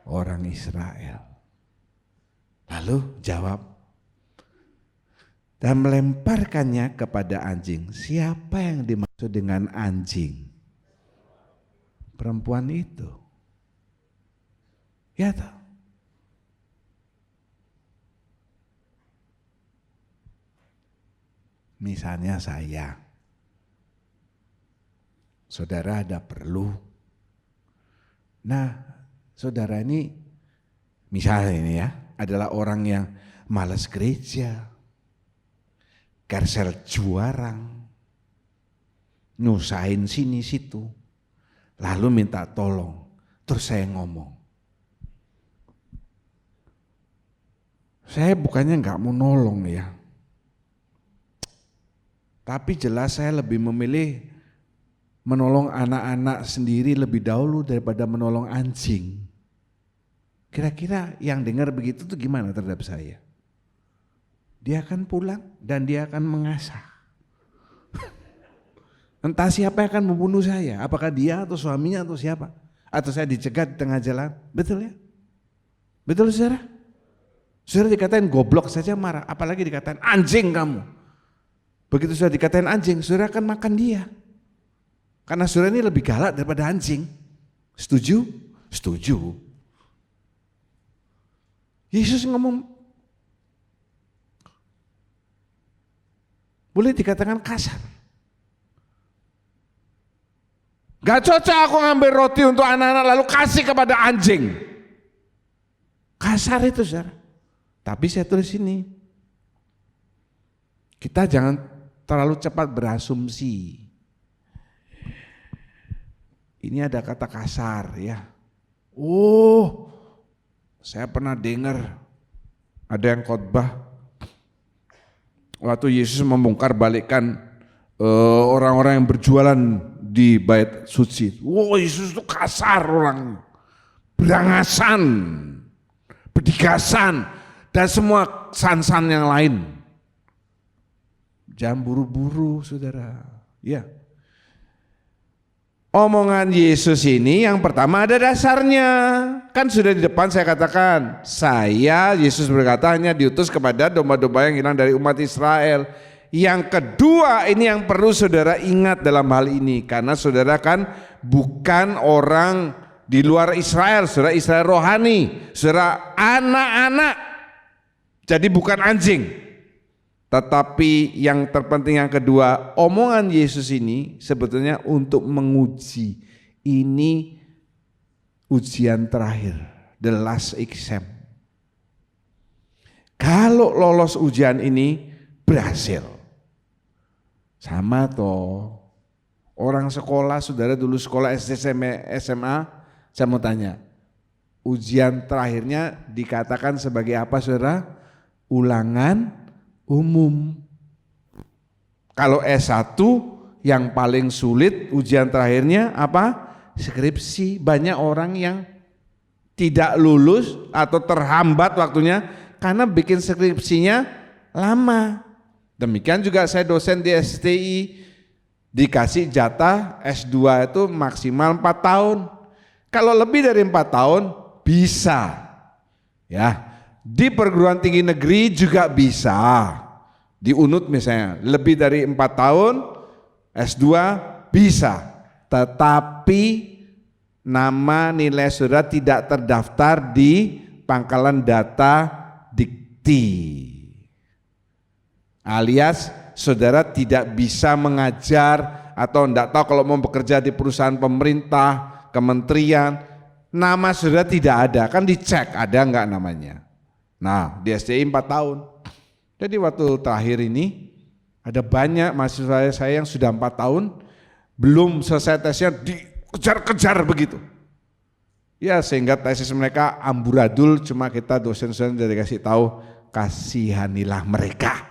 Orang Israel. Lalu jawab, dan melemparkannya kepada anjing. Siapa yang dimaksud dengan anjing? Perempuan itu. Ya tahu. Misalnya saudara ada perlu. Nah, saudara ini misalnya ini ya, adalah orang yang malas gereja, kersel juarang, nyusahin sini situ, lalu minta tolong, terus saya ngomong, saya bukannya nggak mau nolong ya, tapi jelas saya lebih memilih menolong anak-anak sendiri lebih dahulu daripada menolong anjing. Kira-kira yang dengar begitu tuh gimana terhadap saya? Dia akan pulang dan dia akan mengasah. Entah siapa yang akan membunuh saya, apakah dia atau suaminya atau siapa. Atau saya dicegat di tengah jalan, betul ya? Betul saudara? Saudara dikatain goblok saja marah, apalagi dikatain anjing kamu. Begitu sudah dikatain anjing, saudara akan makan dia. Karena saudara ini lebih galak daripada anjing. Setuju? Setuju. Yesus ngomong, boleh dikatakan kasar. Gak cocok aku ngambil roti untuk anak-anak lalu kasih kepada anjing. Kasar itu saudara. Tapi saya tulis ini, kita jangan terlalu cepat berasumsi. Ini ada kata kasar ya. Oh, saya pernah dengar ada yang khotbah waktu Yesus membongkar balikkan orang-orang yang berjualan di bait suci. Wow, Yesus itu kasar orang, berangasan, bedigasan, dan semua san-san yang lain. Jangan buru-buru saudara. Ya. Omongan Yesus ini yang pertama ada dasarnya. Kan sudah di depan saya katakan, Yesus berkata hanya diutus kepada domba-domba yang hilang dari umat Israel. Yang kedua ini yang perlu saudara ingat dalam hal ini, karena saudara kan bukan orang di luar Israel, saudara Israel rohani, saudara anak-anak, jadi bukan anjing. Tetapi yang terpenting yang kedua, omongan Yesus ini sebetulnya untuk menguji. Ini ujian terakhir, the last exam. Kalau lolos ujian ini berhasil. Sama toh, orang sekolah, saudara dulu sekolah SD SMA, saya mau tanya, ujian terakhirnya dikatakan sebagai apa saudara? Ulangan umum. Kalau S1 yang paling sulit ujian terakhirnya apa? Skripsi. Banyak orang yang tidak lulus atau terhambat waktunya karena bikin skripsinya lama. Demikian juga saya dosen di STI, dikasih jatah S2 itu maksimal 4 tahun. Kalau lebih dari 4 tahun bisa. Ya. Di perguruan tinggi negeri juga bisa, di UNUD misalnya, lebih dari 4 tahun, S2 bisa, tetapi nama nilai saudara tidak terdaftar di pangkalan data Dikti. Alias saudara tidak bisa mengajar atau enggak tahu kalau mau bekerja di perusahaan pemerintah, kementerian, nama saudara tidak ada, kan dicek ada enggak namanya. Nah, di STI 4 tahun. Jadi waktu terakhir ini ada banyak mahasiswa saya yang sudah 4 tahun belum selesai tesnya dikejar-kejar begitu. Ya sehingga tesis mereka amburadul, cuma kita dosen-dosen jadi kasih tahu kasihanilah mereka.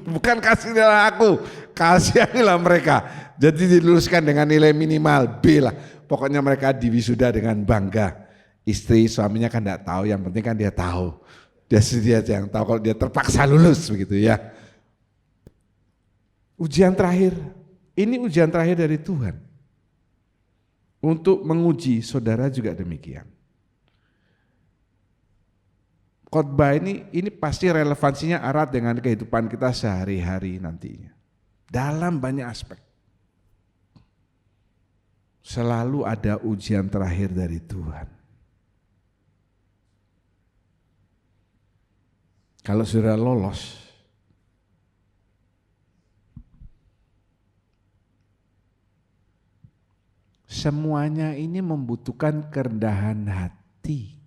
Bukan kasihanilah aku, kasihanilah mereka. Jadi diluluskan dengan nilai minimal B lah. Pokoknya mereka diwisuda dengan bangga. Istri suaminya kan enggak tahu, yang penting kan dia tahu. Dia sendiri aja yang tahu kalau dia terpaksa lulus begitu ya. Ujian terakhir, ini ujian terakhir dari Tuhan. Untuk menguji saudara juga demikian. Khotbah ini pasti relevansinya erat dengan kehidupan kita sehari-hari nantinya. Dalam banyak aspek. Selalu ada ujian terakhir dari Tuhan. Kalau sudah lolos, semuanya ini membutuhkan kerendahan hati.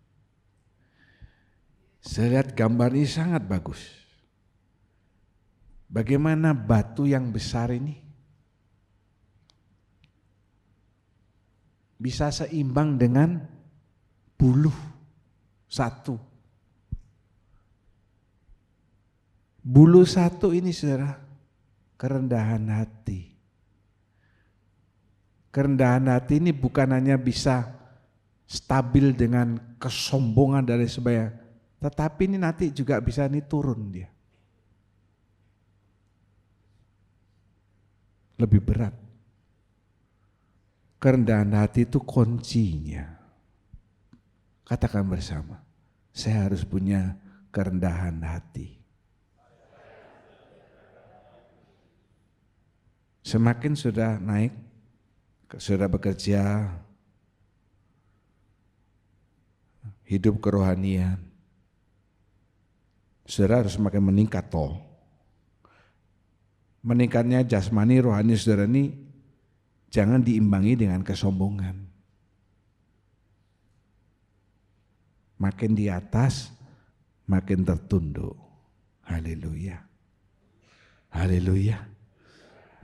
Saya lihat gambar ini sangat bagus. Bagaimana batu yang besar ini bisa seimbang dengan buluh satu. Buluh satu ini saudara, kerendahan hati. Kerendahan hati ini bukan hanya bisa stabil dengan kesombongan dari sebaya, tetapi ini nanti juga bisa turun dia. Lebih berat. Kerendahan hati itu kuncinya. Katakan bersama, saya harus punya kerendahan hati. Semakin sudah naik, sudah bekerja, hidup kerohanian, saudara harus semakin meningkat toh. Meningkatnya jasmani, rohani saudara ini jangan diimbangi dengan kesombongan. Makin di atas, makin tertunduk. Haleluya. Haleluya.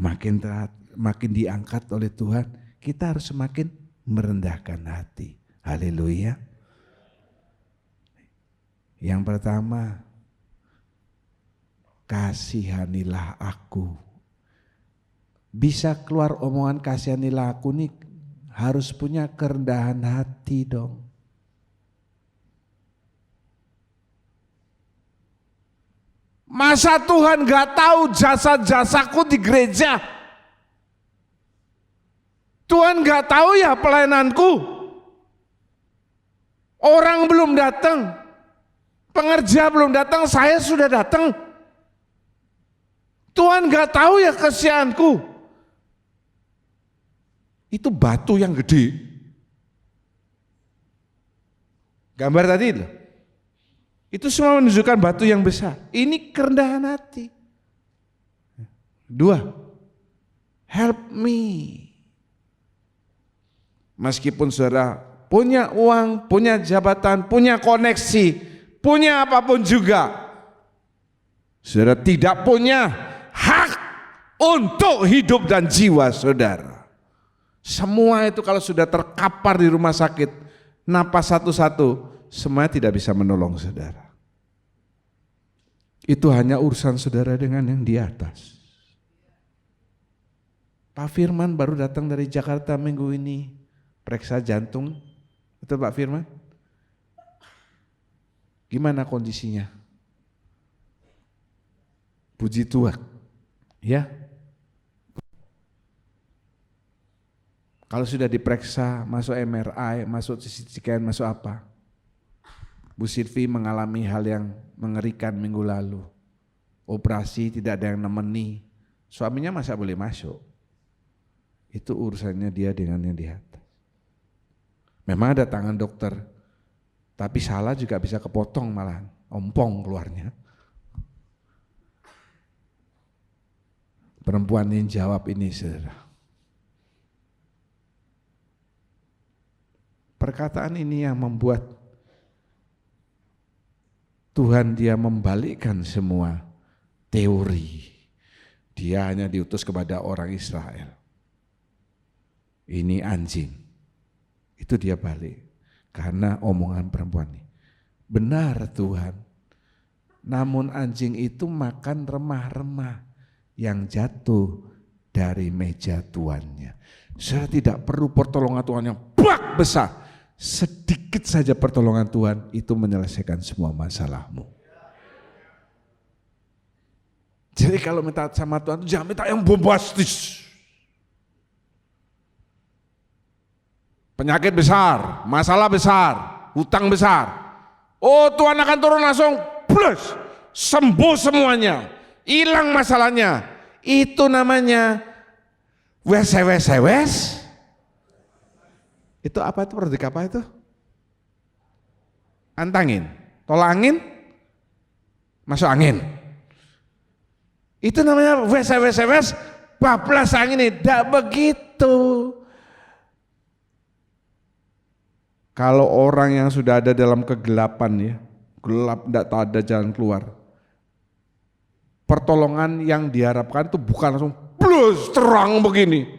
Makin diangkat oleh Tuhan, kita harus semakin merendahkan hati. Haleluya. Yang pertama, kasihanilah aku. Bisa keluar omongan kasihanilah aku nih harus punya kerendahan hati dong. Masa Tuhan gak tahu jasa-jasaku di gereja? Tuhan gak tahu ya pelayananku? Orang belum datang, pengerja belum datang, saya sudah datang. Tuhan gak tahu ya kesianku? Itu batu yang gede. Gambar tadi loh. Itu semua menunjukkan batu yang besar. Ini kerendahan hati. 2. Help me. Meskipun saudara punya uang, punya jabatan, punya koneksi, punya apapun juga, saudara tidak punya hak untuk hidup dan jiwa saudara. Semua itu kalau sudah terkapar di rumah sakit, napas satu-satu, semuanya tidak bisa menolong saudara. Itu hanya urusan saudara dengan yang di atas. Pak Firman baru datang dari Jakarta minggu ini, periksa jantung. Betul Pak Firman? Gimana kondisinya? Puji Tuhan. Ya. Kalau sudah diperiksa, masuk MRI, masuk CT scan, masuk apa? Bu Sylvie mengalami hal yang mengerikan minggu lalu. Operasi tidak ada yang nemeni. Suaminya masa boleh masuk? Itu urusannya dia dengan yang di atas. Memang ada tangan dokter, tapi salah juga bisa kepotong malah, ompong keluarnya. Perempuan ini jawab ini saudara. Perkataan ini yang membuat Tuhan dia membalikkan semua teori. Dia hanya diutus kepada orang Israel. Ini anjing. Itu dia balik. Karena omongan perempuan ini. Benar Tuhan. Namun anjing itu makan remah-remah yang jatuh dari meja tuannya. Saya tidak perlu pertolongan Tuhan yang besar. Sedikit saja pertolongan Tuhan itu menyelesaikan semua masalahmu. Jadi kalau minta sama Tuhan, jangan minta yang bombastis. Penyakit besar, masalah besar, hutang besar. Oh Tuhan akan turun langsung, plus sembuh semuanya, hilang masalahnya. Itu namanya wes. Itu apa itu produk apa itu? Antangin, tolak angin, masuk angin. Itu namanya wes, bablas angin ini. Tidak begitu. Kalau orang yang sudah ada dalam kegelapan ya, gelap tidak ada jalan keluar, pertolongan yang diharapkan itu bukan langsung plus terang begini.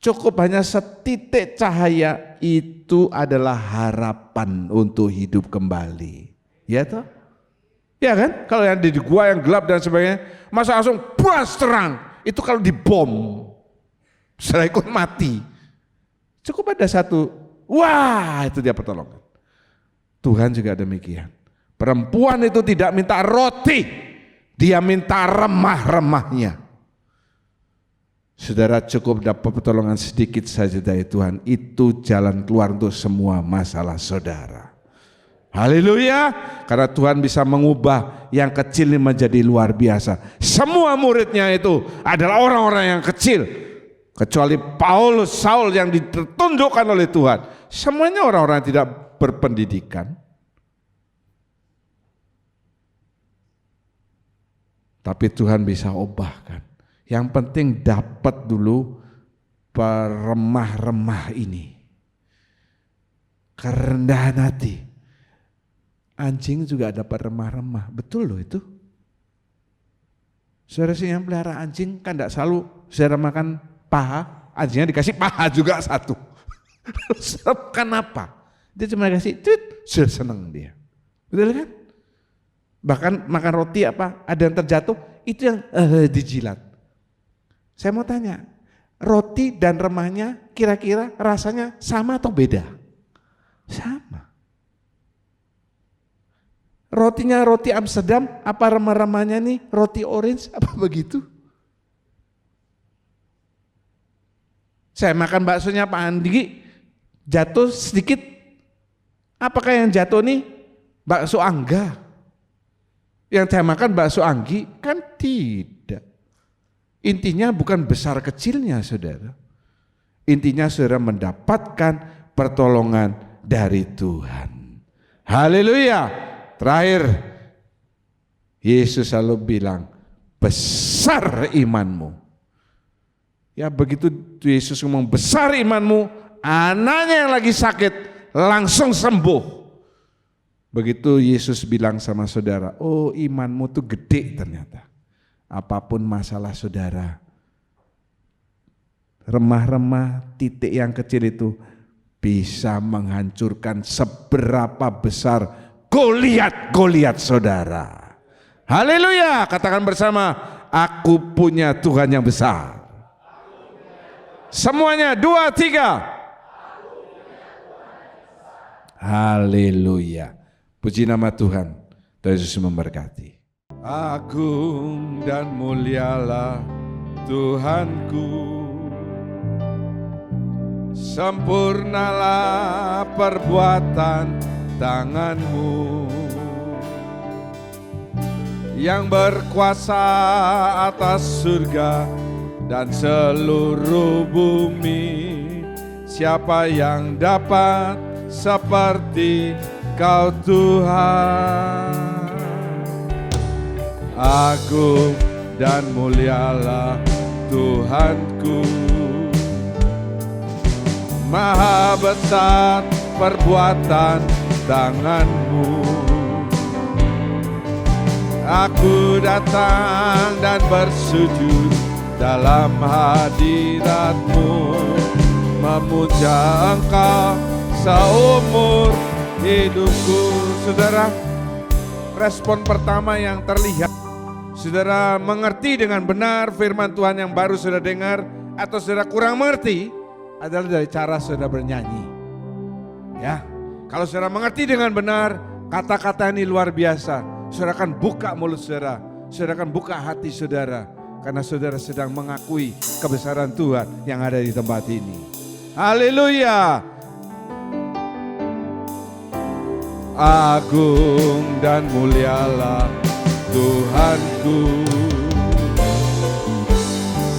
Cukup hanya setitik cahaya, itu adalah harapan untuk hidup kembali. Ya toh? Ya kan? Kalau yang di gua yang gelap dan sebagainya, masa langsung plus terang. Itu kalau dibom, setelah ikut mati. Cukup ada satu, wah itu dia pertolongan. Tuhan juga demikian. Perempuan itu tidak minta roti, dia minta remah-remahnya. Saudara, cukup dapat pertolongan sedikit saja dari Tuhan, itu jalan keluar untuk semua masalah saudara. Haleluya, karena Tuhan bisa mengubah yang kecil ini menjadi luar biasa. Semua muridnya itu adalah orang-orang yang kecil, kecuali Paulus, Saul yang ditunjukkan oleh Tuhan. Semuanya orang-orang yang tidak berpendidikan. Tapi Tuhan bisa ubahkan. Yang penting dapat dulu peremah-remah ini. Kerendahan hati. Anjing juga dapat remah-remah. Betul loh itu. Saudara sih yang pelihara anjing kan tidak selalu saudara makan paha. Anjingnya dikasih paha juga satu. Kenapa? Dia cuma dikasih sudah senang dia. Betul kan? Bahkan makan roti apa, ada yang terjatuh, itu yang dijilat. Saya mau tanya, roti dan remahnya kira-kira rasanya sama atau beda? Sama. Rotinya roti Amsterdam, apa remah-remahnya nih roti orange, apa begitu? Saya makan baksonya Pak Andi, jatuh sedikit, apakah yang jatuh nih bakso Angga? Yang saya makan bakso Anggi? Kan tidak. Intinya bukan besar kecilnya saudara. Intinya saudara mendapatkan pertolongan dari Tuhan. Haleluya. Terakhir, Yesus selalu bilang, besar imanmu. Ya begitu Yesus ngomong besar imanmu, anaknya yang lagi sakit langsung sembuh. Begitu Yesus bilang sama saudara, oh imanmu tuh gede ternyata. Apapun masalah saudara, remah-remah titik yang kecil itu bisa menghancurkan seberapa besar Goliat saudara. Haleluya, katakan bersama, aku punya Tuhan yang besar. Semuanya 2, 3. Haleluya. Puji nama Tuhan. Tuhan Yesus memberkati. Agung dan mulialah Tuhanku, sempurnalah perbuatan tanganmu, yang berkuasa atas surga dan seluruh bumi. Siapa yang dapat seperti Kau Tuhan? Agung dan mulialah Tuhanku, maha besar perbuatan tanganmu. Aku datang dan bersujud dalam hadiratmu, memuja Engkau seumur hidupku. Saudara, respon pertama yang terlihat, saudara mengerti dengan benar firman Tuhan yang baru saudara dengar, atau saudara kurang mengerti, adalah dari cara saudara bernyanyi. Ya, kalau saudara mengerti dengan benar, kata-kata ini luar biasa. Saudara akan buka mulut saudara akan buka hati saudara, karena saudara sedang mengakui kebesaran Tuhan yang ada di tempat ini. Haleluya. Agung dan mulialah Tuhanku,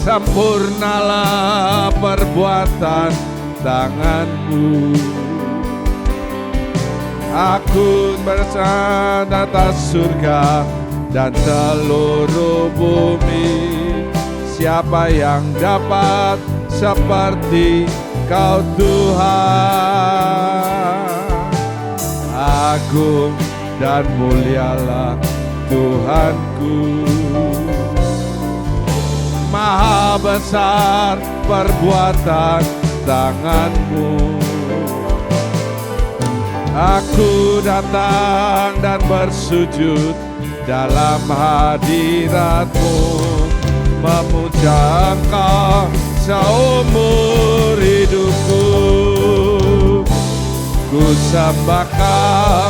sempurnalah perbuatan tanganmu. Aku bersandar atas surga dan seluruh bumi. Siapa yang dapat seperti Kau Tuhan? Agung dan mulialah Tuhanku. Maha besar perbuatan tangan-Mu. Aku datang dan bersujud dalam hadirat-Mu, memuja Engkau seumur hidupku. Ku sembah Kau,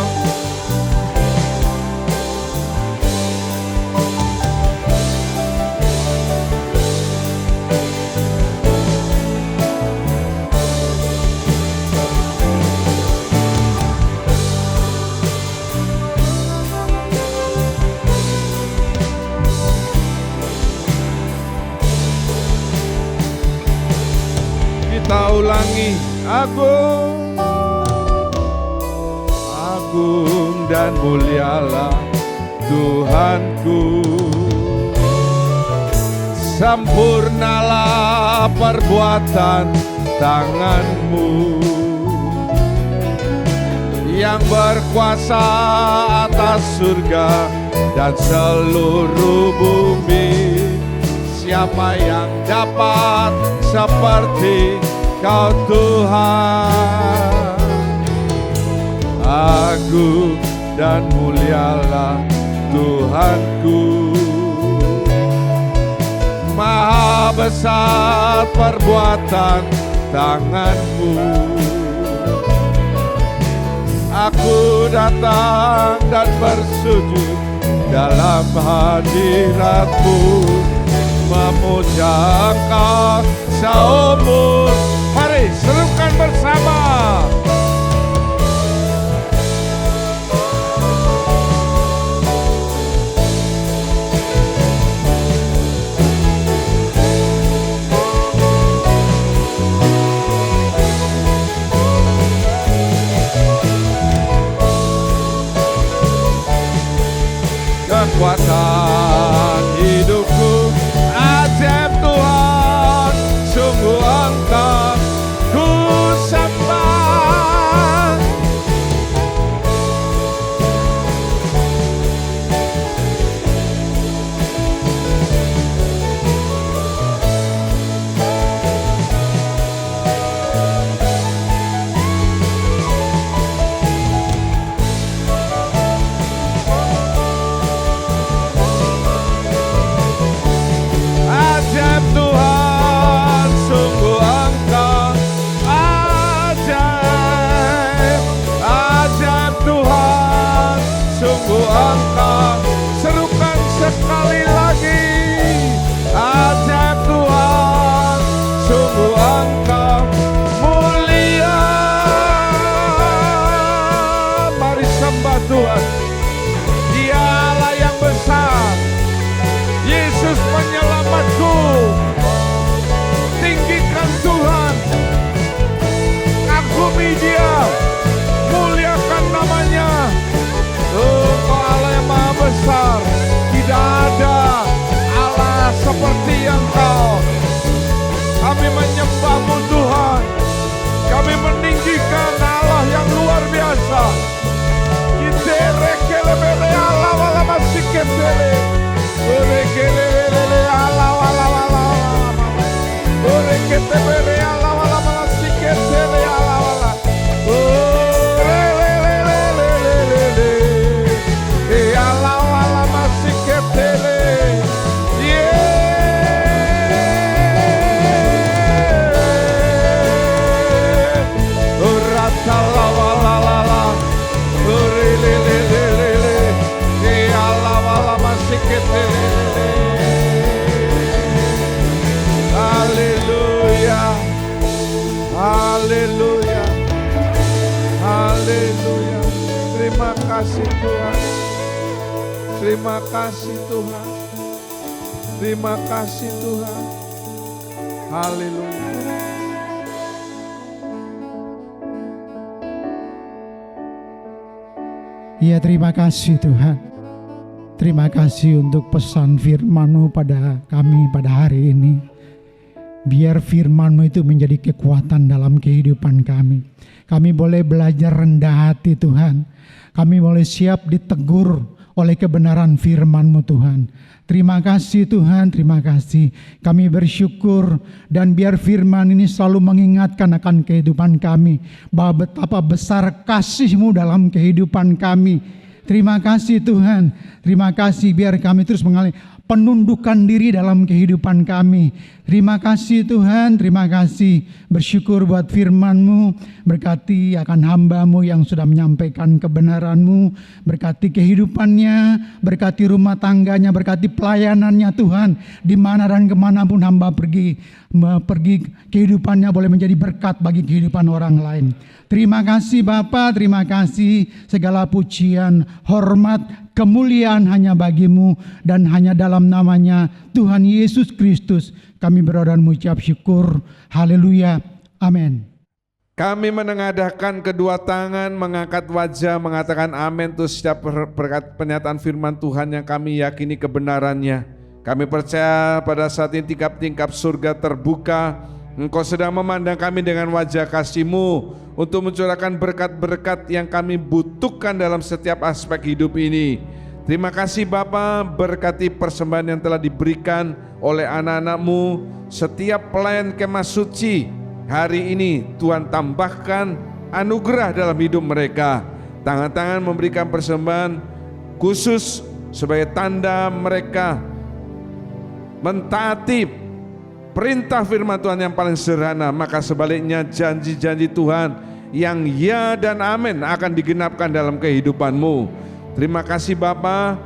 kita ulangi. Agung, agung dan mulialah Tuhanku. Sempurnalah perbuatan tangan-Mu, yang berkuasa atas surga dan seluruh bumi. Siapa yang dapat seperti Kau Tuhan? Agung dan mulialah Tuhanku. Maha besar perbuatan tangan-Mu. Aku datang dan bersujud dalam hadirat-Mu, memuja Engkau seumur. Mari serukan bersama. Kekuatan hidupku, ajaib Tuhan, sungguh Engkau ku sembah. Ajaib Tuhan, sungguh Engkau ajaib. Ajaib Tuhan, sungguh Engkau. Serukan sekali lagi. Ajaib Tuhan, sungguh Engkau mulia. Mari sembah Tuhan. Dialah yang besar, Yesus penyelamatku. Tinggikan Tuhan, kagumi Dia, muliakan namanya. Engkau Allah yang maha besar, tidak ada Allah seperti Engkau. Kami menyembah-Mu Tuhan, kami meninggikan Allah yang luar biasa. Kiterekelebere Allah wala masih ketele. Orekelebere Allah wala wala. Oreketebere Allah wala masih ketele Allah wala. Orelelelelelele. Allah wala masih ketele. Oratala wala wala. Orelelelelele. Allah wala masih ketele. Haleluya, haleluya, haleluya. Terima kasih Tuhan, terima kasih Tuhan, terima kasih Tuhan. Haleluya. Ya, terima kasih Tuhan. Terima kasih untuk pesan firman-Mu pada kami pada hari ini. Biar firman-Mu itu menjadi kekuatan dalam kehidupan kami. Kami boleh belajar rendah hati Tuhan. Kami boleh siap ditegur oleh kebenaran firman-Mu Tuhan. Terima kasih Tuhan, terima kasih. Kami bersyukur dan biar firman ini selalu mengingatkan akan kehidupan kami. Bahwa betapa besar kasih-Mu dalam kehidupan kami. Terima kasih Tuhan, terima kasih biar kami terus mengalami penundukan diri dalam kehidupan kami. Terima kasih Tuhan, terima kasih. Bersyukur buat firman-Mu, berkati akan hamba-Mu yang sudah menyampaikan kebenaran-Mu, berkati kehidupannya, berkati rumah tangganya, berkati pelayanannya Tuhan, di mana dan kemanapun hamba pergi kehidupannya boleh menjadi berkat bagi kehidupan orang lain. Terima kasih Bapa, terima kasih. Segala pujian, hormat, kemuliaan hanya bagi-Mu dan hanya dalam namanya Tuhan Yesus Kristus kami berdoa dan mengucap syukur. Haleluya. Amin. Kami menengadahkan kedua tangan, mengangkat wajah, mengatakan amin untuk setiap berkat pernyataan firman Tuhan yang kami yakini kebenarannya. Kami percaya pada saat ini tingkap-tingkap surga terbuka. Engkau sedang memandang kami dengan wajah kasih-Mu untuk mencurahkan berkat-berkat yang kami butuhkan dalam setiap aspek hidup ini. Terima kasih Bapa, berkati persembahan yang telah diberikan oleh anak-anak-Mu. Setiap pelayan kemah suci hari ini Tuhan tambahkan anugerah dalam hidup mereka. Tangan-tangan memberikan persembahan khusus sebagai tanda mereka mentaati perintah firman Tuhan yang paling sederhana. Maka sebaliknya janji-janji Tuhan yang ya dan amin akan digenapkan dalam kehidupan-Mu. Terima kasih Bapa,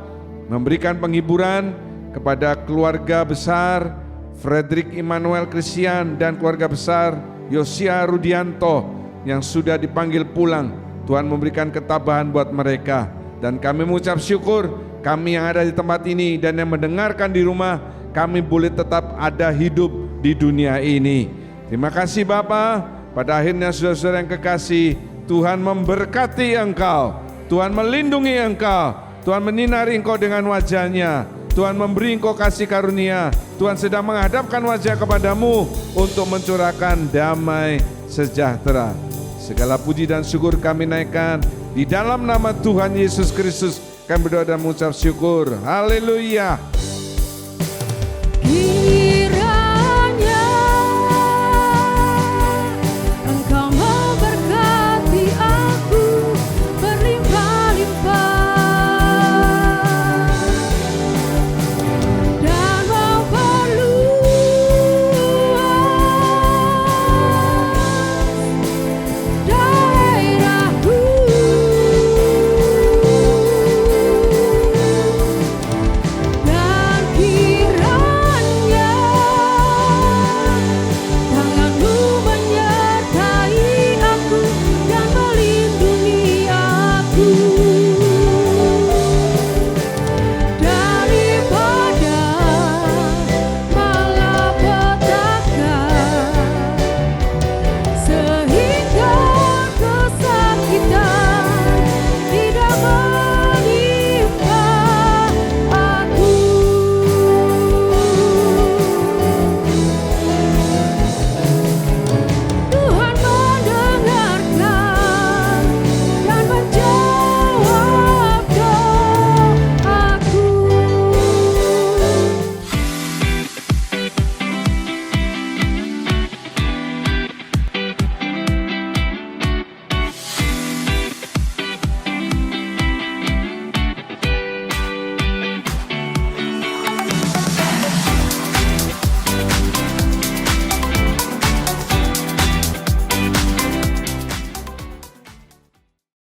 memberikan penghiburan kepada keluarga besar Frederick Immanuel Christian dan keluarga besar Yosia Rudianto yang sudah dipanggil pulang. Tuhan memberikan ketabahan buat mereka. Dan kami mengucap syukur, kami yang ada di tempat ini dan yang mendengarkan di rumah, kami boleh tetap ada hidup di dunia ini. Terima kasih Bapa. Pada akhirnya saudara-saudara yang kekasih, Tuhan memberkati engkau, Tuhan melindungi engkau, Tuhan menyinari engkau dengan wajah-Nya, Tuhan memberi engkau kasih karunia. Tuhan sedang menghadapkan wajah kepadamu untuk mencurahkan damai sejahtera. Segala puji dan syukur kami naikkan di dalam nama Tuhan Yesus Kristus. Kami berdoa dan mengucap syukur. Haleluya.